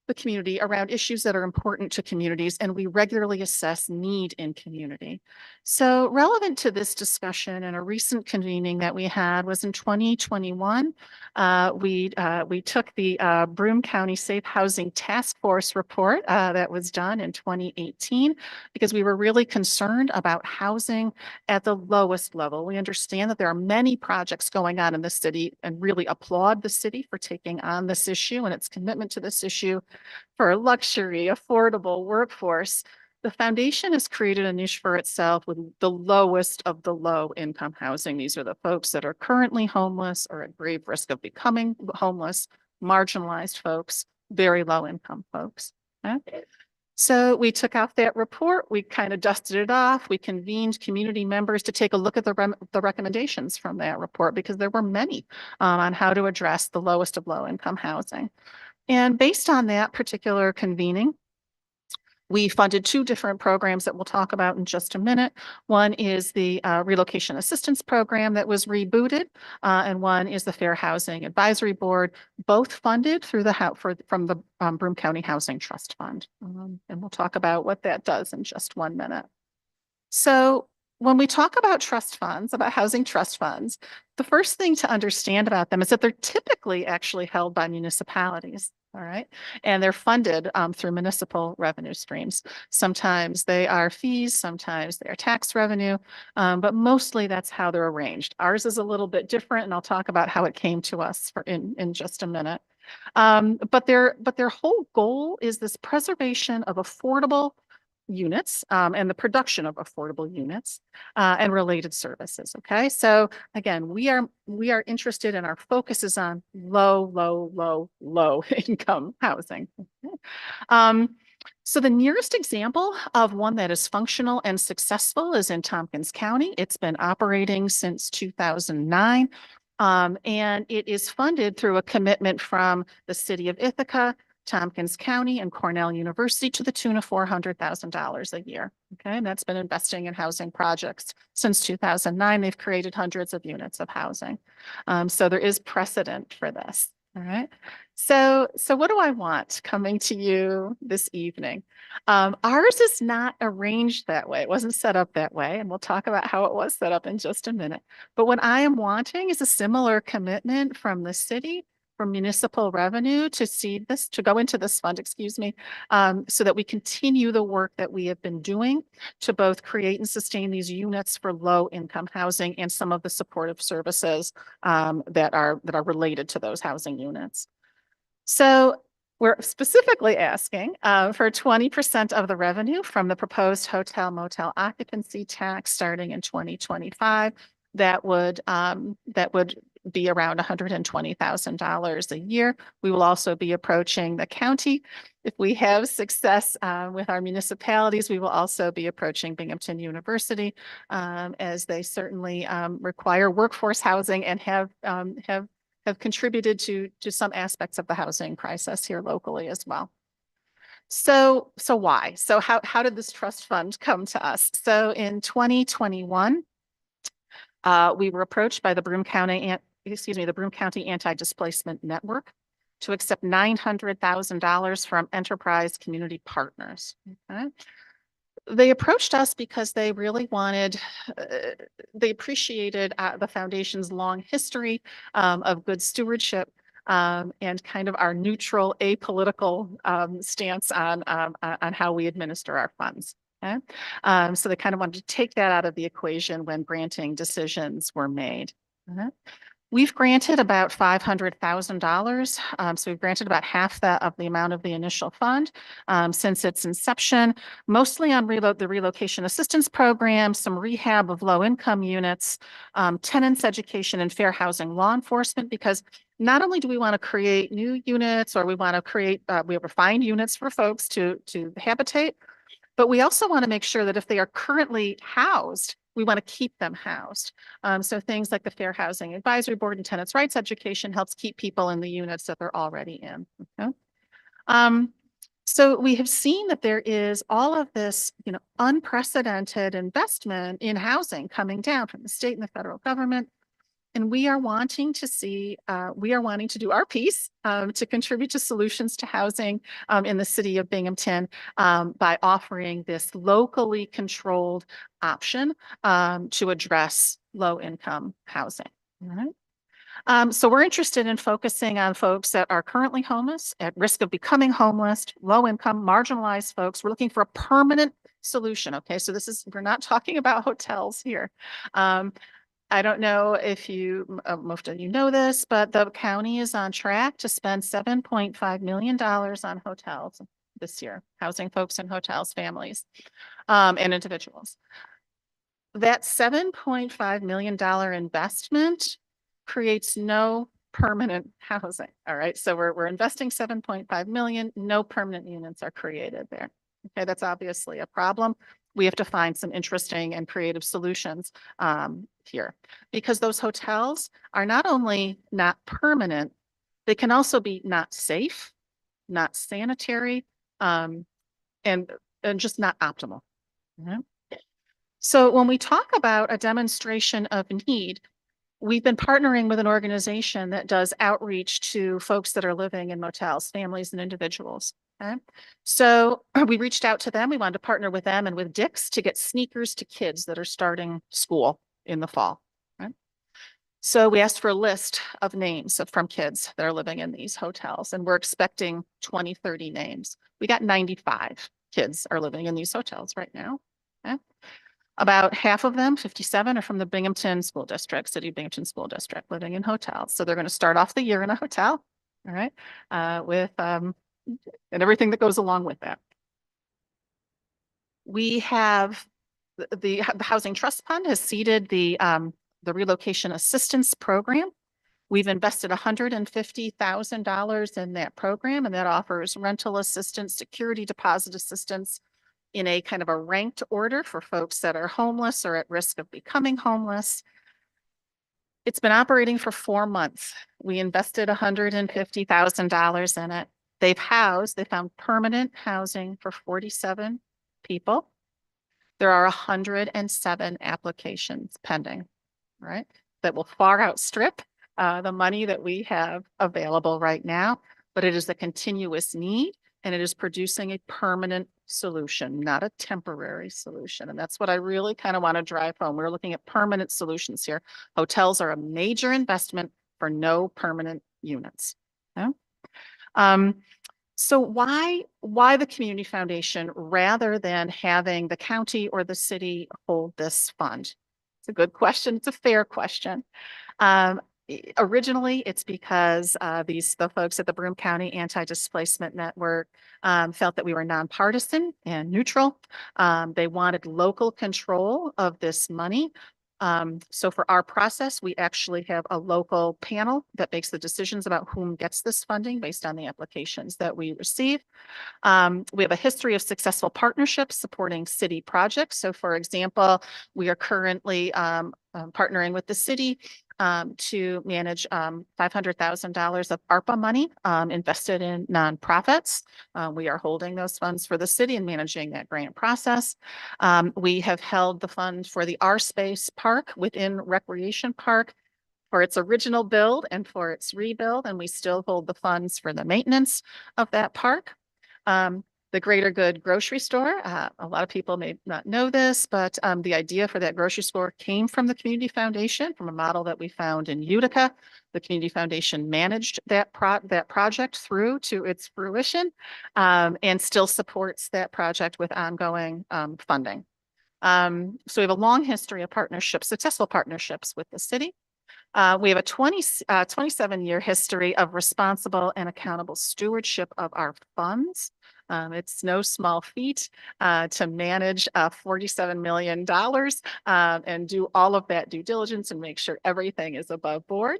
the community around issues that are important to communities, and we regularly assess need in community. So relevant to this discussion and a recent convening that we had was in 2021. We took the Broome County Safe Housing Task Force report that was done in 2018 because we were really concerned about housing at the lowest level. We understand that there are many projects going on in the city and really applaud the city for taking on this issue and its commitment to this issue for a luxury, affordable workforce. The foundation has created a niche for itself with the lowest of the low income housing. These are the folks that are currently homeless or at grave risk of becoming homeless, marginalized folks, very low income folks. Okay. So we took out that report, we kind of dusted it off, we convened community members to take a look at the recommendations from that report because there were many on how to address the lowest of low income housing. And based on that particular convening, we funded two different programs that we'll talk about in just a minute. One is the Relocation Assistance Program that was rebooted, and one is the Fair Housing Advisory Board, both funded through from the Broome County Housing Trust Fund. And we'll talk about what that does in just 1 minute. So when we talk about trust funds, about housing trust funds, the first thing to understand about them is that they're typically actually held by municipalities. All right. And they're funded through municipal revenue streams. Sometimes they are fees, sometimes they are tax revenue, but mostly that's how they're arranged. Ours is a little bit different, and I'll talk about how it came to us in just a minute. But their whole goal is this preservation of affordable units and the production of affordable units and related services. Okay, so again, we are interested and our focus is on low income housing. So the nearest example of one that is functional and successful is in Tompkins County. It's been operating since 2009. And it is funded through a commitment from the city of Ithaca, Tompkins County, and Cornell University to the tune of $400,000 a year. Okay, and that's been investing in housing projects since 2009. They've created hundreds of units of housing. So there is precedent for this. All right. So what do I want coming to you this evening? Ours is not arranged that way. It wasn't set up that way, and we'll talk about how it was set up in just a minute. But what I am wanting is a similar commitment from the city, from municipal revenue to seed this, to go into this fund, excuse me, so that we continue the work that we have been doing to both create and sustain these units for low income housing and some of the supportive services that are related to those housing units. So we're specifically asking for 20% of the revenue from the proposed hotel motel occupancy tax starting in 2025. That would be around $120,000 a year. We will also be approaching the county. If we have success with our municipalities, we will also be approaching Binghamton University as they certainly require workforce housing and have contributed to some aspects of the housing crisis here locally as well. So why? So how did this trust fund come to us? So in 2021, we were approached by the Broome County Anti-Displacement Network to accept $900,000 from Enterprise Community Partners. Okay. They approached us because they really wanted, they appreciated the foundation's long history of good stewardship and kind of our neutral, apolitical stance on how we administer our funds. Okay? So they kind of wanted to take that out of the equation when granting decisions were made. We've granted about $500,000. So we've granted about half that of the amount of the initial fund since its inception, mostly on the relocation assistance program, some rehab of low-income units, tenants education, and fair housing law enforcement, because not only do we want to create new units or we want to create, we find units for folks to habitate, but we also want to make sure that if they are currently housed, we want to keep them housed. So things like the Fair Housing Advisory Board and Tenants' Rights Education helps keep people in the units that they're already in. Okay? So we have seen that there is all of this, unprecedented investment in housing coming down from the state and the federal government. And we are wanting to see, we are wanting to do our piece to contribute to solutions to housing in the city of Binghamton by offering this locally controlled option to address low-income housing. All right. So we're interested in focusing on folks that are currently homeless, at risk of becoming homeless, low-income, marginalized folks. We're looking for a permanent solution. Okay, so we're not talking about hotels here. I don't know if most of you know this, but the county is on track to spend $7.5 million on hotels this year, housing folks in hotels, families, and individuals. That $7.5 million investment creates no permanent housing. All right, so we're investing $7.5 million, no permanent units are created there. Okay, that's obviously a problem. We have to find some interesting and creative solutions here, because those hotels are not only not permanent, they can also be not safe, not sanitary, and just not optimal. Okay? So when we talk about a demonstration of need, we've been partnering with an organization that does outreach to folks that are living in motels, families and individuals. Okay. So we reached out to them. We wanted to partner with them and with Dick's to get sneakers to kids that are starting school in the fall. Right? So we asked for a list of names from kids that are living in these hotels, and we're expecting 20, 30 names. We got 95 kids are living in these hotels right now. Okay. About half of them, 57, are from the Binghamton School District, City of Binghamton School District, living in hotels. So they're going to start off the year in a hotel, all right, with and everything that goes along with that. We have the Housing Trust Fund has seeded the relocation assistance program. We've invested $150,000 in that program, and that offers rental assistance, security deposit assistance in a kind of a ranked order for folks that are homeless or at risk of becoming homeless. It's been operating for 4 months. We invested $150,000 in it. They found permanent housing for 47 people. There are 107 applications pending, right? That will far outstrip the money that we have available right now, but it is a continuous need and it is producing a permanent solution, not a temporary solution. And that's what I really kind of want to drive home. We're looking at permanent solutions here. Hotels are a major investment for no permanent units. Yeah? So why the community foundation rather than having the county or the city hold this fund? It's a good question. It's a fair question. Originally, it's because the folks at the Broome County Anti-Displacement Network felt that we were nonpartisan and neutral. They wanted local control of this money. So for our process, we actually have a local panel that makes the decisions about whom gets this funding based on the applications that we receive. We have a history of successful partnerships supporting city projects. So for example, we are currently partnering with the city to manage $500,000 of ARPA money invested in nonprofits. We are holding those funds for the city and managing that grant process. We have held the fund for the R Space Park within Recreation Park for its original build and for its rebuild, and we still hold the funds for the maintenance of that park. The Greater Good grocery store, a lot of people may not know this, but the idea for that grocery store came from the Community Foundation, from a model that we found in Utica. The Community Foundation managed that project through to its fruition and still supports that project with ongoing funding. So we have a long history of partnerships, successful partnerships with the city. We have a 27-year history of responsible and accountable stewardship of our funds. It's no small feat to manage $47 million and do all of that due diligence and make sure everything is above board.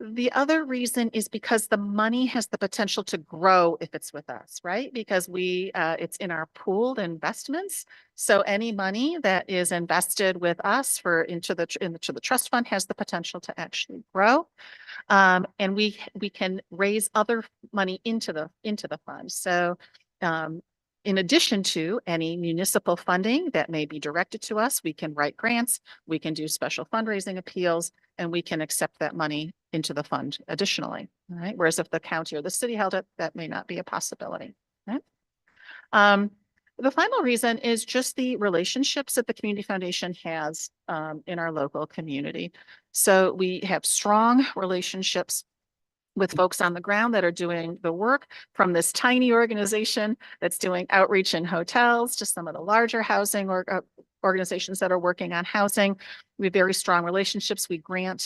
The other reason is because the money has the potential to grow if it's with us, right? Because it's in our pooled investments. So any money that is invested with us into the trust fund has the potential to actually grow. And we can raise other money into the fund. So in addition to any municipal funding that may be directed to us, we can write grants, we can do special fundraising appeals, and we can accept that money into the fund additionally. All right. Whereas if the county or the city held it, that may not be a possibility. Right? The final reason is just the relationships that the Community Foundation has in our local community. So we have strong relationships with folks on the ground that are doing the work, from this tiny organization that's doing outreach in hotels to some of the larger housing organizations that are working on housing. We have very strong relationships. We have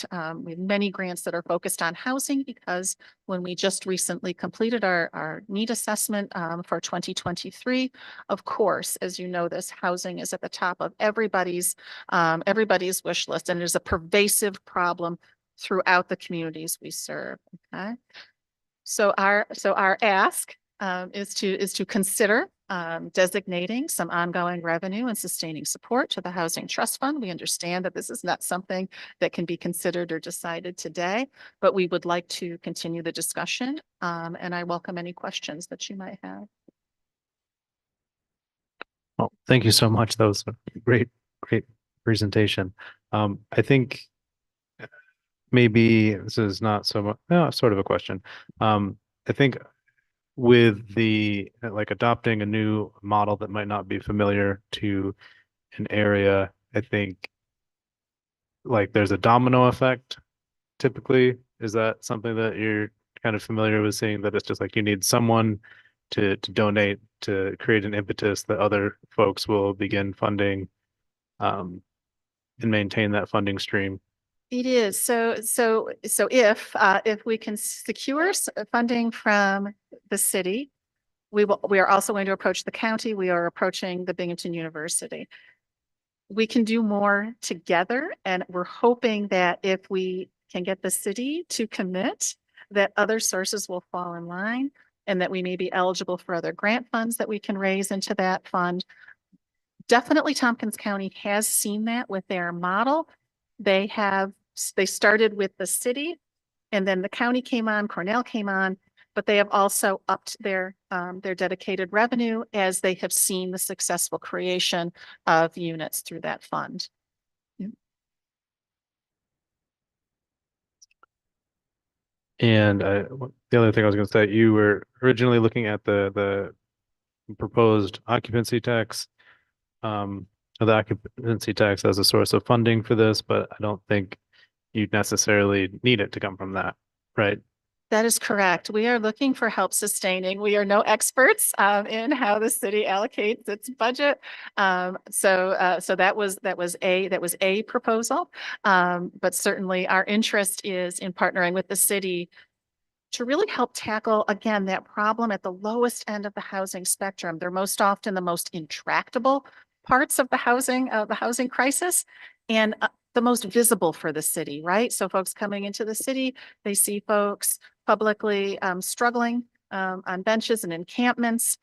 many grants that are focused on housing, because when we just recently completed our need assessment for 2023, of course, as you know, this housing is at the top of everybody's wish list, and it is a pervasive problem throughout the communities we serve. Okay, so our ask is to consider designating some ongoing revenue and sustaining support to the Housing Trust Fund. We understand that this is not something that can be considered or decided today, but we would like to continue the discussion, and I welcome any questions that you might have. Well, thank you so much. That was a great presentation. I think maybe this is not so much, sort of a question. I think with the adopting a new model that might not be familiar to an area, I think there's a domino effect typically. Is that something that you're kind of familiar with, seeing that it's just you need someone to donate to create an impetus that other folks will begin funding and maintain that funding stream? It is. So if we can secure funding from the city, we are also going to approach the county. We are approaching the Binghamton University. We can do more together, and we're hoping that if we can get the city to commit, that other sources will fall in line, and that we may be eligible for other grant funds that we can raise into that fund. Definitely Tompkins County has seen that with their model. They started with the city, and then the county came on, Cornell came on, but they have also upped their dedicated revenue as they have seen the successful creation of units through that fund. And the other thing I was gonna say, you were originally looking at the proposed occupancy tax. The occupancy tax as a source of funding for this, but I don't think you'd necessarily need it to come from that, right? That is correct. We are looking for help sustaining. We are no experts in how the city allocates its budget. So that was a proposal. But certainly our interest is in partnering with the city to really help tackle, again, that problem at the lowest end of the housing spectrum. They're most often the most intractable parts of the housing crisis, and the most visible for the city, right? So folks coming into the city, they see folks publicly struggling on benches and encampments.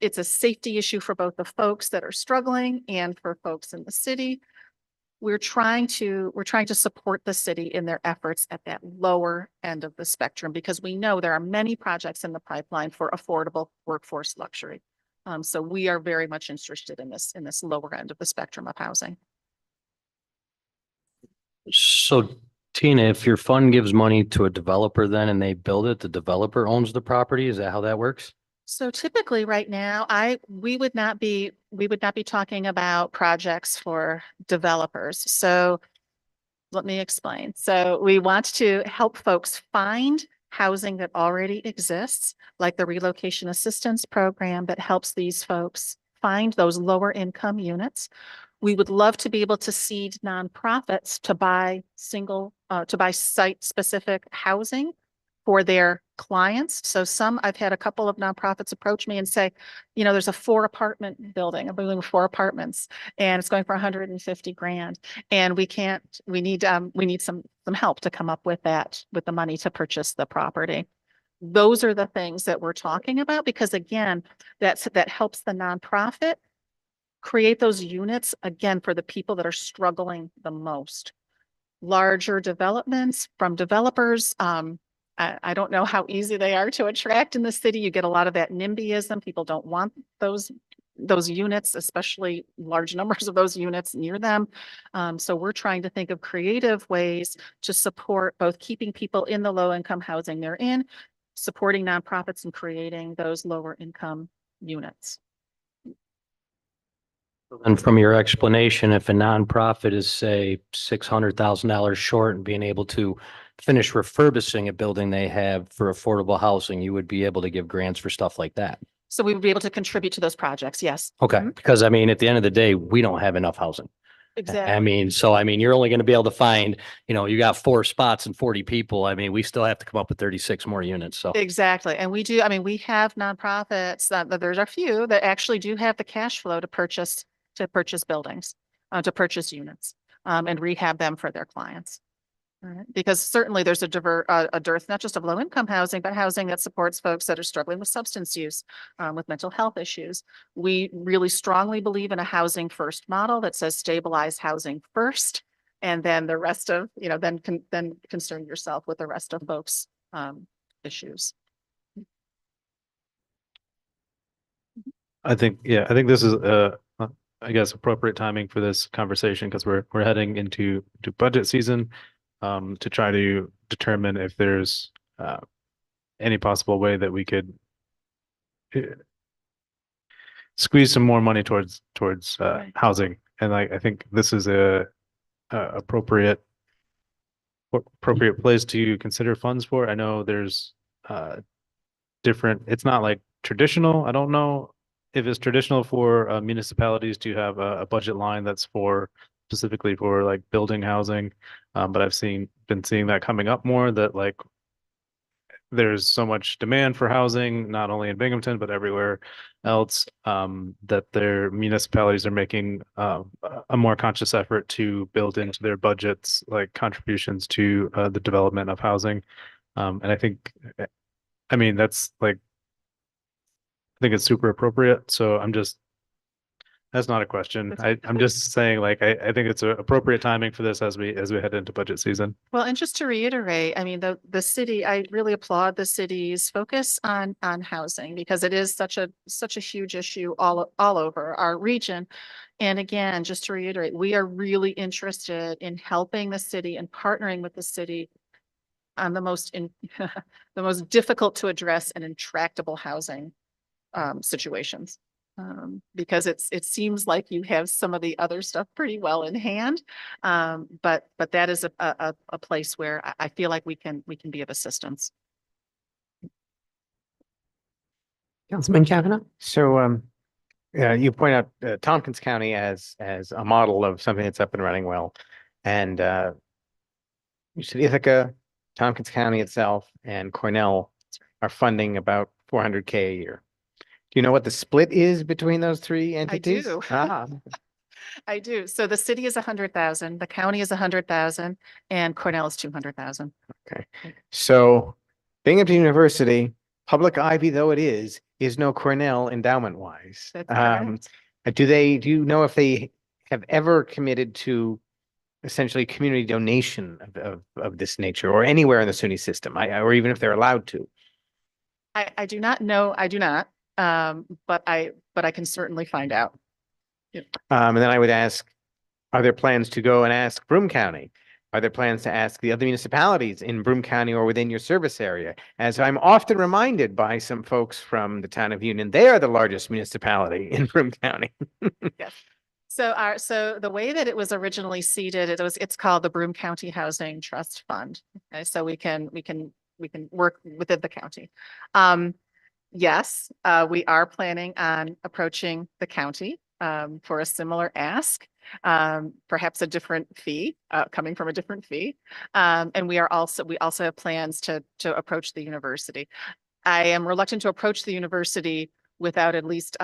It's a safety issue for both the folks that are struggling and for folks in the city. We're trying to support the city in their efforts at that lower end of the spectrum, because we know there are many projects in the pipeline for affordable workforce luxury. So we are very much interested in this lower end of the spectrum of housing. So Tina, if your fund gives money to a developer then and they build it, the developer owns the property? Is that how that works? So typically right now, we would not be talking about projects for developers. So let me explain. So we want to help folks find housing that already exists, like the relocation assistance program that helps these folks find those lower income units. We would love to be able to seed nonprofits to buy site specific housing for their clients. So I've had a couple of nonprofits approach me and say, you know, there's a 4 apartment building, a building with 4 apartments, and it's going for 150 grand. And we need some help to come up with the money to purchase the property. Those are the things that we're talking about, because again, that helps the nonprofit create those units, again, for the people that are struggling the most. Larger developments from developers, I don't know how easy they are to attract in the city. You get a lot of that NIMBYism. People don't want those units, especially large numbers of those units near them. So we're trying to think of creative ways to support both keeping people in the low income housing they're in, supporting nonprofits and creating those lower income units. And from your explanation, if a nonprofit is, say, $600,000 short and being able to finish refurbishing a building they have for affordable housing, you would be able to give grants for stuff like that. So we would be able to contribute to those projects. Yes. Okay, because I mean, at the end of the day, we don't have enough housing. Exactly. I mean, you're only going to be able to find, you got 4 spots and 40 people. I mean, we still have to come up with 36 more units. So Exactly. And we have nonprofits that there's a few that actually do have the cash flow to purchase buildings, to purchase units, and rehab them for their clients. All right. Because certainly there's a dearth, not just of low income housing, but housing that supports folks that are struggling with substance use, with mental health issues. We really strongly believe in a housing first model that says stabilize housing first, and then the rest of, then concern yourself with the rest of folks' issues. I think this is I guess appropriate timing for this conversation, because we're heading into budget season, to try to determine if there's any possible way that we could squeeze some more money towards housing. And I think this is a appropriate place to consider funds for. I know there's it's not like traditional. I don't know if it's traditional for municipalities to have a budget line that's specifically for like building housing. But I've been seeing that coming up more, that like there's so much demand for housing, not only in Binghamton, but everywhere else, that their municipalities are making a more conscious effort to build into their budgets, like contributions to the development of housing. And I think, that's like, I think it's super appropriate. So that's not a question. I'm just saying, like, I think it's appropriate timing for this as we head into budget season. Well, and just to reiterate, the city, I really applaud the city's focus on housing, because it is such a huge issue all over our region. And again, just to reiterate, we are really interested in helping the city and partnering with the city on the most the most difficult to address and intractable housing situations. Because it seems like you have some of the other stuff pretty well in hand. But that is a place where I feel like we can be of assistance. Councilman Kavanaugh? So, you point out Tompkins County as a model of something that's up and running well. And you said Ithaca, Tompkins County itself, and Cornell are funding about 400K a year. Do you know what the split is between those three entities? do. Ah, I do. So the city is 100,000, the county is 100,000, and Cornell is 200,000. okay. So Binghamton University, public Ivy though it is no Cornell endowment wise. That's correct. Do you know if they have ever committed to essentially community donation of this nature or anywhere in the SUNY system, or even if they're allowed to? I do not know. I do not. But I can certainly find out. And then I would ask, are there plans to go and ask Broome County? Are there plans to ask the other municipalities in Broome County or within your service area? As I'm often reminded by some folks from the town of Union, they are the largest municipality in Broome County. Yes. So the way that it was originally seeded, it's called the Broome County Housing Trust Fund. Okay, so we can work within the county. Yes, we are planning on approaching the county for a similar ask, perhaps a different fee, coming from a different fee. And we also have plans to approach the university. I am reluctant to approach the university without at least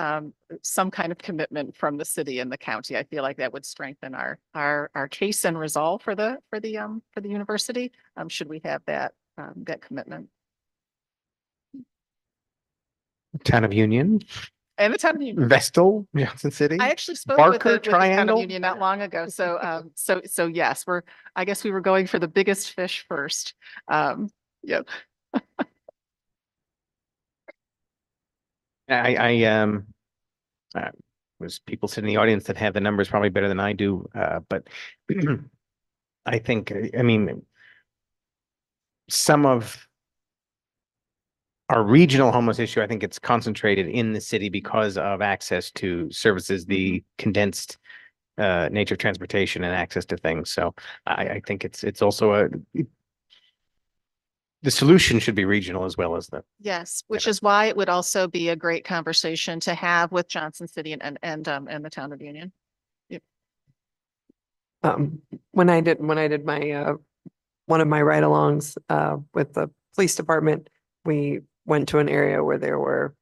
some kind of commitment from the city and the county. I feel like that would strengthen our case and resolve for the university, should we have that commitment. Town of Union, And the town of Union. Vestal, Johnson City. I actually spoke Barker with the town of Triangle? Union not long ago. So yes, I guess we were going for the biggest fish first. Yep. Was people sitting in the audience that have the numbers probably better than I do, but I think, I mean, some of our regional homeless issue, I think it's concentrated in the city because of access to services, the condensed nature of transportation and access to things. So I think it's also the solution should be regional as well as the. Yes, which is why it would also be a great conversation to have with Johnson City and the town of Union. Yep. When I did my one of my ride-alongs with the police department, we went to an area where there were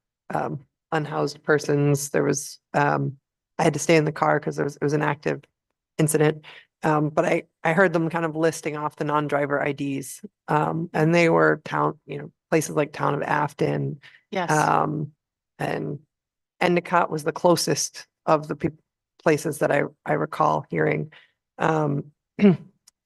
unhoused persons. There was I had to stay in the car because it was an active incident. But I heard them kind of listing off the non-driver IDs. And they were places like town of Afton. Yes. And Endicott was the closest of the places that I recall hearing.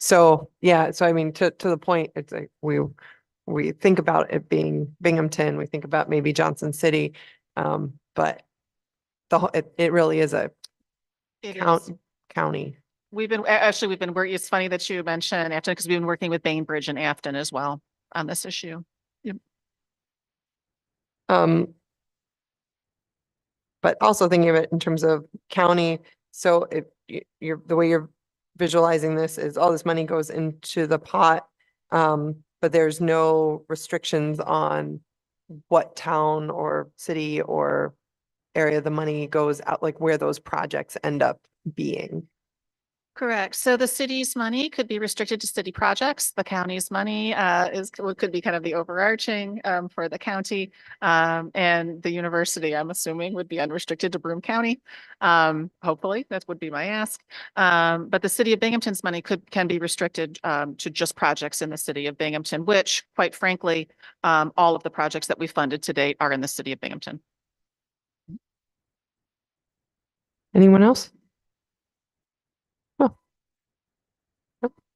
So yeah, so I mean, to the point, it's like we think about it being Binghamton, we think about maybe Johnson City, but it really is a county. We've been working. It's funny that you mentioned Afton because we've been working with Bainbridge and Afton as well on this issue. Yep. But also thinking of it in terms of county. So if you're the way you're visualizing this is all this money goes into the pot, but there's no restrictions on what town or city or area the money goes out, like where those projects end up being. Correct. So the city's money could be restricted to city projects. The county's money could be kind of the overarching for the county. And the university, I'm assuming, would be unrestricted to Broome County. Hopefully, that would be my ask. But the city of Binghamton's money can be restricted to just projects in the city of Binghamton, which, quite frankly, all of the projects that we funded to date are in the city of Binghamton. Anyone else?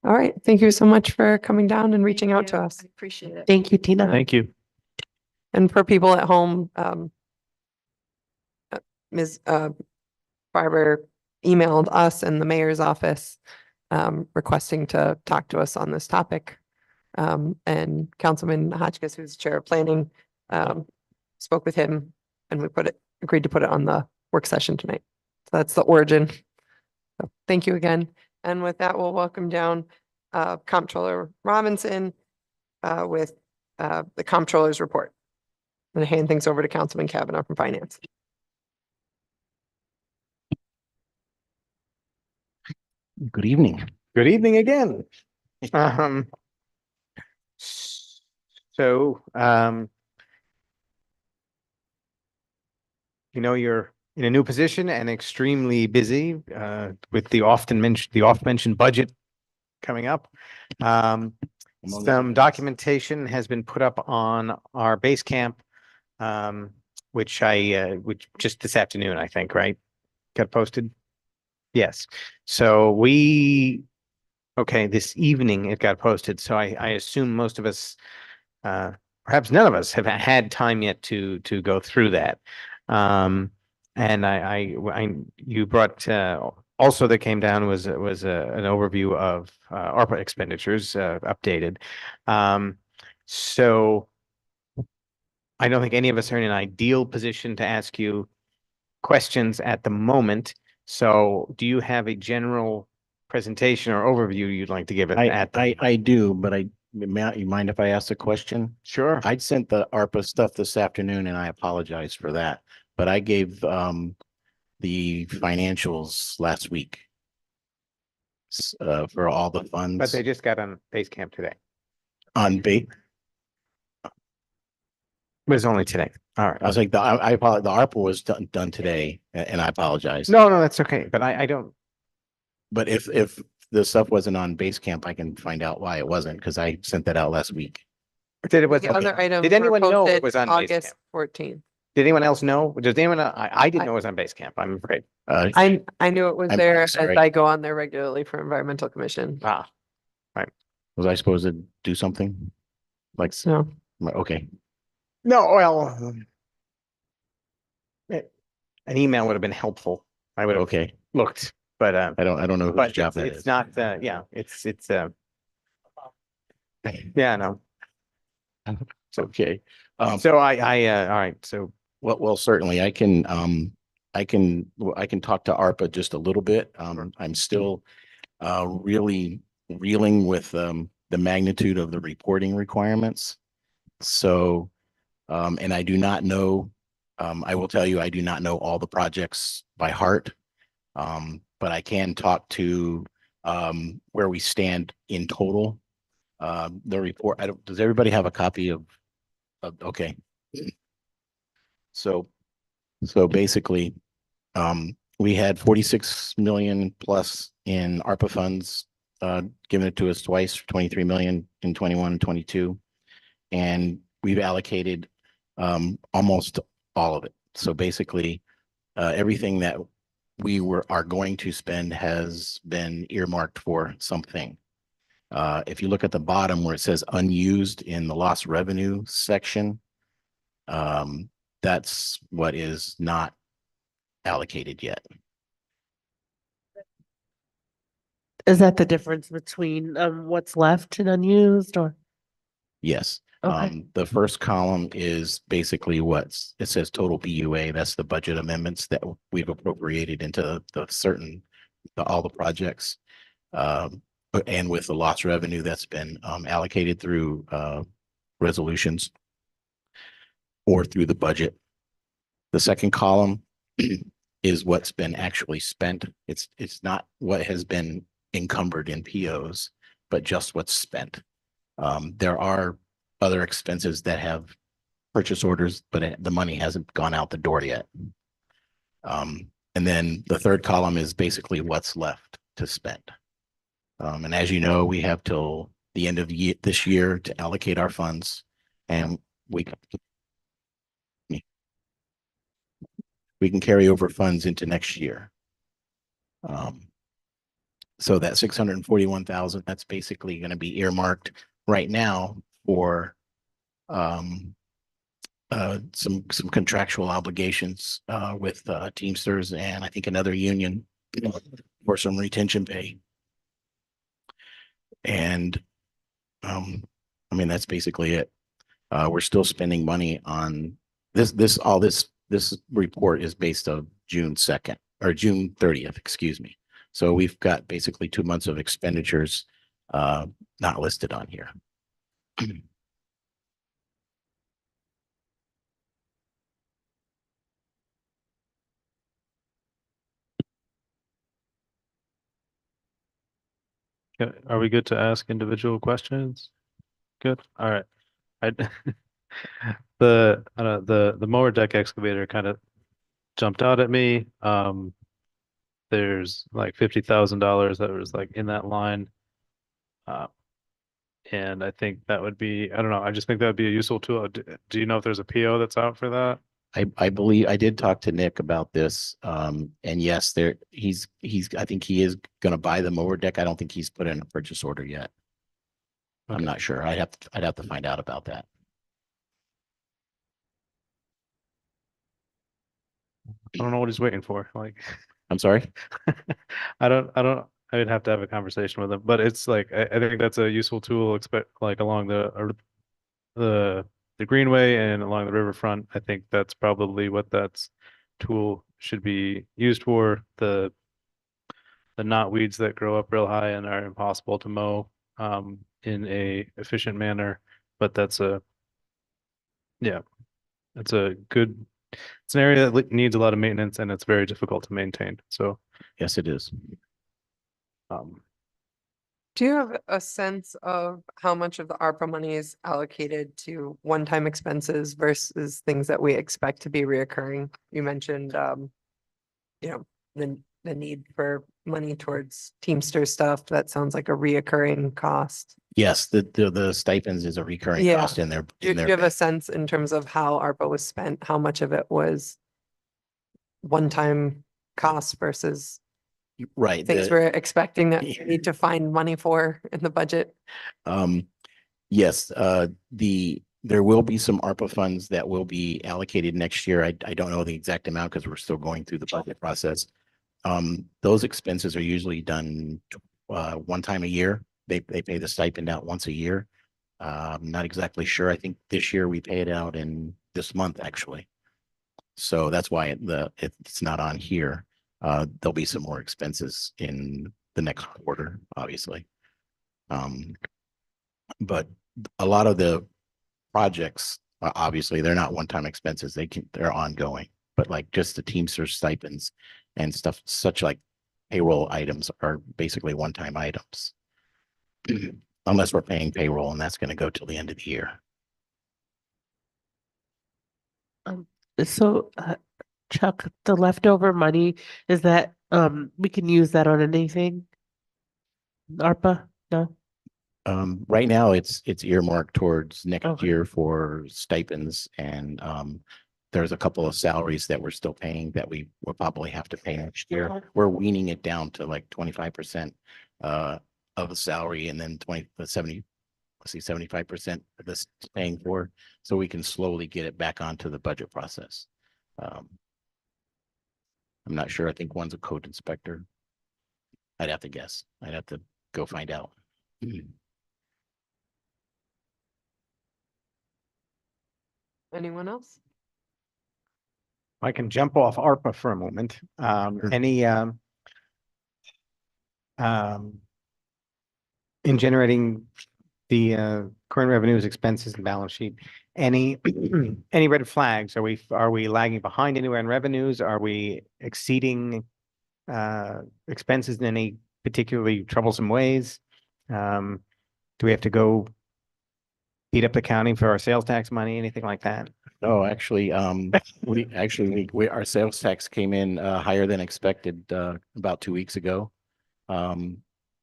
All right. Thank you so much for coming down and reaching out to us. I appreciate it. Thank you, Tina. Thank you. And for people at home, Ms. Barber emailed us and the mayor's office requesting to talk to us on this topic. And Councilman Hotchkiss, who's Chair of Planning, spoke with him and we agreed to put it on the work session tonight. So that's the origin. So thank you again. And with that, we'll welcome down Comptroller Robinson with the Comptroller's report. I'm going to hand things over to Councilman Kavanaugh from Finance. Good evening. Good evening again. So, you're in a new position and extremely busy with the oft-mentioned budget coming up. Some documentation has been put up on our Basecamp, which just this afternoon, I think, right? Got posted? Yes. So this evening it got posted. So I assume most of us, perhaps none of us, have had time yet to go through that. And you brought also that came down was an overview of ARPA expenditures updated. So I don't think any of us are in an ideal position to ask you questions at the moment. So do you have a general presentation or overview you'd like to give it? I do, but you mind if I ask a question? Sure. I sent the ARPA stuff this afternoon and I apologize for that, but I gave the financials last week for all the funds. But they just got on Basecamp today. On It was only today. All right. I was like, I apologize. The ARPA was done today, and I apologize. No, that's okay. But I don't. But if the stuff wasn't on Basecamp, I can find out why it wasn't, because I sent that out last week. Did it was The other items Did were anyone know it posted was on August Basecamp? 14th. Did anyone else know? Does anyone know? I didn't know it was on Basecamp. I'm afraid. I knew it was I'm there as sorry. I go on there regularly for Environmental Commission. Ah, right. Was I supposed to do something? Like, No. okay. No, well, an email would have been helpful. I would have Okay. looked, but I don't know whose but job that it's is. not. Yeah, it's yeah, no. It's okay. So I all right. So Well, certainly I can talk to ARPA just a little bit. I'm still really reeling with the magnitude of the reporting requirements. So, and I do not know, I will tell you, I do not know all the projects by heart. But I can talk to where we stand in total. The report, does everybody have a copy of okay. So basically, we had 46 million plus in ARPA funds, given it to us twice, 23 million in 21 and 22. And we've allocated almost all of it. So basically, everything that we are going to spend has been earmarked for something. If you look at the bottom where it says unused in the lost revenue section, that's what is not allocated yet. Is that the difference between what's left and unused, or? Yes. Okay. The first column is basically it says total BUA. That's the budget amendments that we've appropriated into all the projects. And with the lost revenue that's been allocated through resolutions or through the budget. The second column is what's been actually spent. It's not what has been encumbered in POs, but just what's spent. There are other expenses that have purchase orders, but the money hasn't gone out the door yet. And then the third column is basically what's left to spend. And as you know, we have till the end of this year to allocate our funds, and we can carry over funds into next year. So that 641,000, that's basically going to be earmarked right now for some contractual obligations with Teamsters and I think another union for some retention pay. And I mean, that's basically it. We're still spending money on this report is based on June 2nd or June 30th, excuse me. So we've got basically 2 months of expenditures not listed on here. Okay, are we good to ask individual questions? Good, all right. I the mower deck excavator kind of jumped out at me. There's like $50,000 that was like in that line. And I think that would be, I don't know, I just think that would be a useful tool. Do you know if there's a PO that's out for that? I believe I did talk to Nick about this. And yes, I think he is gonna buy the mower deck. I don't think he's put in a purchase order yet. I'm not sure. I'd have to find out about that. I don't know what he's waiting for, like. I'm sorry? I would have to have a conversation with him, but it's like, I think that's a useful tool, expect like along the greenway and along the riverfront. I think that's probably what that's tool should be used for. The knotweeds that grow up real high and are impossible to mow in a efficient manner, but that's a good, it's an area that needs a lot of maintenance and it's very difficult to maintain. So yes, it is. Do you have a sense of how much of the ARPA money is allocated to one-time expenses versus things that we expect to be reoccurring? You mentioned, the need for money towards Teamster stuff. That sounds like a reoccurring cost. Yes, the stipends is a recurring Yeah. cost in there. Do you have a sense in terms of how ARPA was spent, how much of it was one-time costs versus Right. things we're expecting that we need to find money for in the budget? Yes, there will be some ARPA funds that will be allocated next year. I don't know the exact amount because we're still going through the budget process. Those expenses are usually done one time a year. They pay the stipend out once a year. I'm not exactly sure. I think this year we pay it out in this month, actually. So that's why it's not on here. There'll be some more expenses in the next quarter, obviously. But a lot of the projects, obviously, they're not one-time expenses. They're ongoing. But like just the Teamster stipends and stuff, such like payroll items are basically one-time items. Unless we're paying payroll, and that's going to go till the end of the year. So Chuck, the leftover money, is that we can use that on anything? ARPA? No? Right now it's earmarked towards next year for stipends, and there's a couple of salaries that we're still paying that we will probably have to pay next year. We're weaning it down to like 25% of the salary, and then 75% of this paying for, so we can slowly get it back onto the budget process. I'm not sure. I think one's a code inspector. I'd have to guess. I'd have to go find out. Anyone else? I can jump off ARPA for a moment. In generating the current revenues, expenses, and balance sheet, any red flags? Are we lagging behind anywhere in revenues? Are we exceeding expenses in any particularly troublesome ways? Do we have to go beat up the county for our sales tax money, anything like that? No, actually, our sales tax came in higher than expected about 2 weeks ago.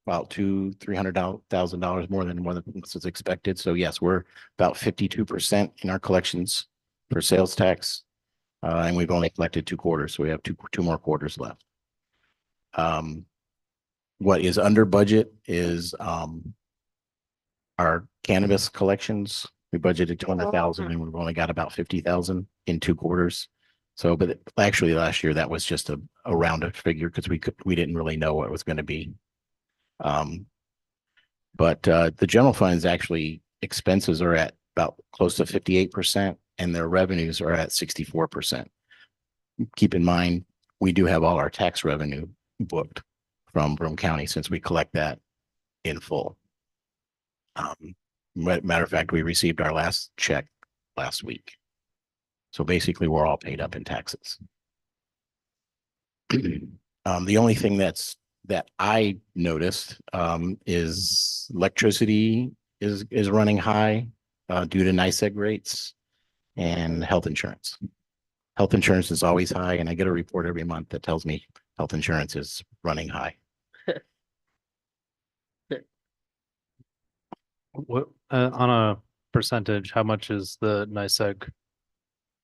About $300,000 more than what was expected. So yes, we're about 52% in our collections for sales tax, and we've only collected 2 quarters, so we have two more quarters left. What is under budget is our cannabis collections. We budgeted 200,000 and we've only got about 50,000 in 2 quarters. So, but actually last year that was just a rounded figure because we didn't really know what it was going to be. But the general fund is actually expenses are at about close to 58% and their revenues are at 64%. Keep in mind, we do have all our tax revenue booked from Broome County since we collect that in full. Matter of fact, we received our last check last week. So basically, we're all paid up in taxes. The only thing that I noticed is electricity is running high due to NYSEG rates and health insurance. Health insurance is always high, and I get a report every month that tells me health insurance is running high. What, on a percentage, how much is the NYSEG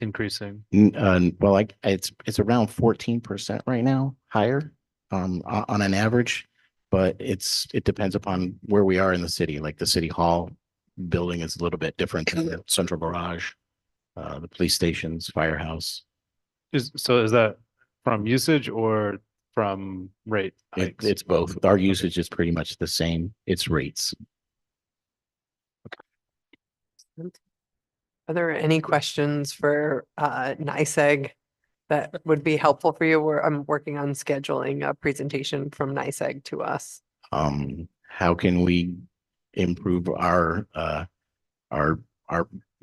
increasing? Well, like it's around 14% right now, higher on an average, but it depends upon where we are in the city. Like the city hall building is a little bit different than the central garage, the police stations, firehouse. Is that from usage or from rate hikes? It's both. Our usage is pretty much the same. It's rates. Are there any questions for NYSEG that would be helpful for you? I'm working on scheduling a presentation from NYSEG to us. How can we improve our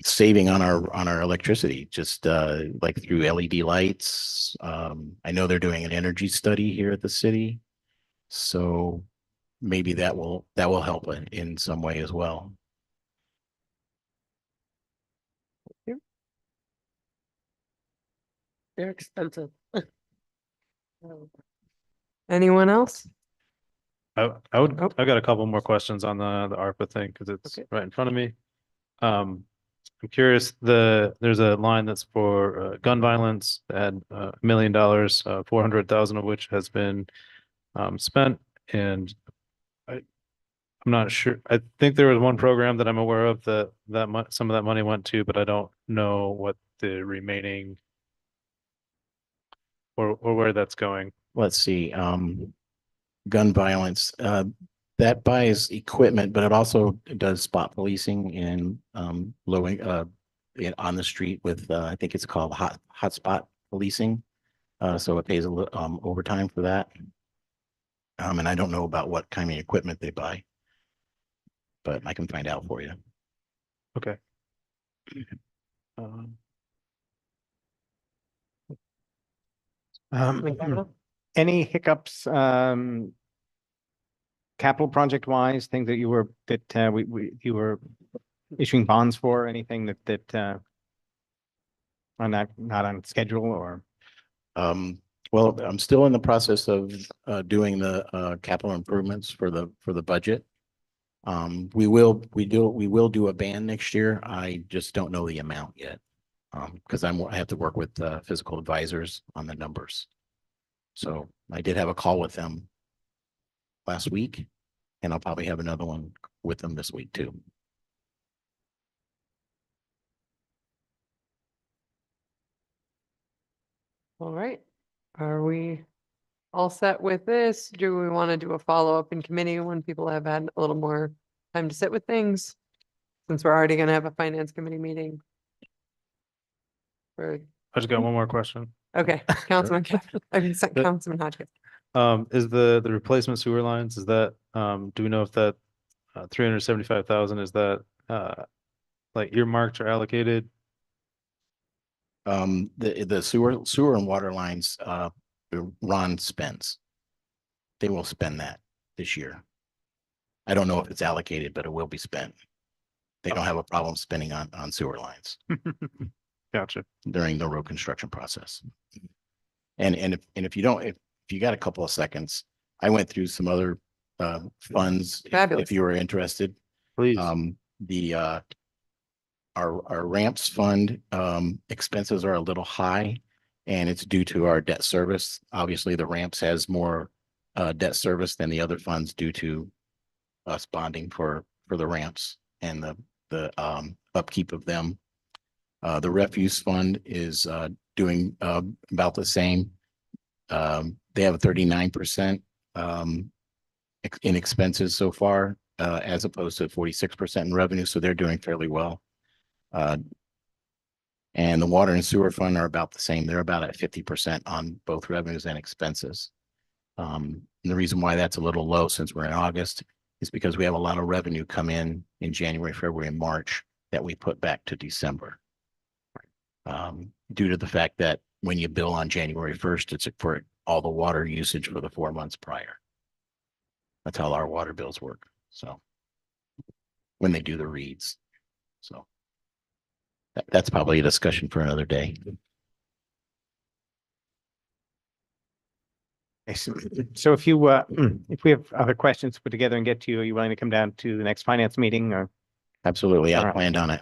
saving on our electricity? Just like through LED lights. I know they're doing an energy study here at the city, so maybe that will help in some way as well. They're expensive. Anyone else? I got a couple more questions on the ARPA thing because it's right in front of me. I'm curious, there's a line that's for gun violence that had $1 million, 400,000 of which has been spent, and I'm not sure. I think there was one program that I'm aware of that some of that money went to, but I don't know what the remaining or where that's going. Let's see. Gun violence. That buys equipment, but it also does spot policing and on the street with I think it's called hotspot policing. So it pays a little overtime for that. And I don't know about what kind of equipment they buy, but I can find out for you. Okay. Any hiccups, capital project wise, things that you were issuing bonds for, anything that are not on schedule or? Well, I'm still in the process of doing the capital improvements for the budget. We will do a band next year. I just don't know the amount yet. Because I have to work with physical advisors on the numbers. So I did have a call with them last week, and I'll probably have another one with them this week too. All right. Are we all set with this? Do we want to do a follow-up in committee when people have had a little more time to sit with things? Since we're already going to have a finance committee meeting. I just got one more question. Okay, Councilman Councilman Hotchkiss. Is the replacement sewer lines, is that, do we know if that 375,000, is that like earmarked or allocated? The sewer and water lines, Ron spends. They will spend that this year. I don't know if it's allocated, but it will be spent. They don't have a problem spending on sewer lines. Gotcha. During the road construction process. And if you got a couple of seconds, I went through some other funds. If you were interested. Please. Our ramps fund expenses are a little high, and it's due to our debt service. Obviously, the ramps has more debt service than the other funds due to us bonding for the ramps and the upkeep of them. The refuse fund is doing about the same. They have a 39% in expenses so far. as opposed to 46% in revenue, so they're doing fairly well. And the water and sewer fund are about the same. They're about at 50% on both revenues and expenses. And the reason why that's a little low since we're in August is because we have a lot of revenue come in January, February, and March that we put back to December. Due to the fact that when you bill on January 1st, it's for all the water usage for the 4 months prior. That's how our water bills work. So when they do the reads, so that's probably a discussion for another day. Okay, so if you, if we have other questions to put together and get to you, are you willing to come down to the next finance meeting or? Absolutely. All I right. planned on it.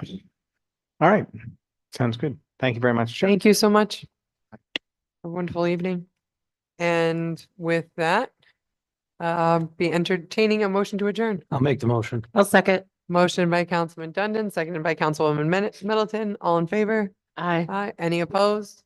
All right, sounds good. Thank you very much. Chair. Thank you so much. A wonderful evening. And with that, be entertaining a motion to adjourn. I'll make the motion. I'll second. Motion by Councilman Dundon, seconded by Councilwoman Middleton. All in favor? Aye. Aye. Any opposed?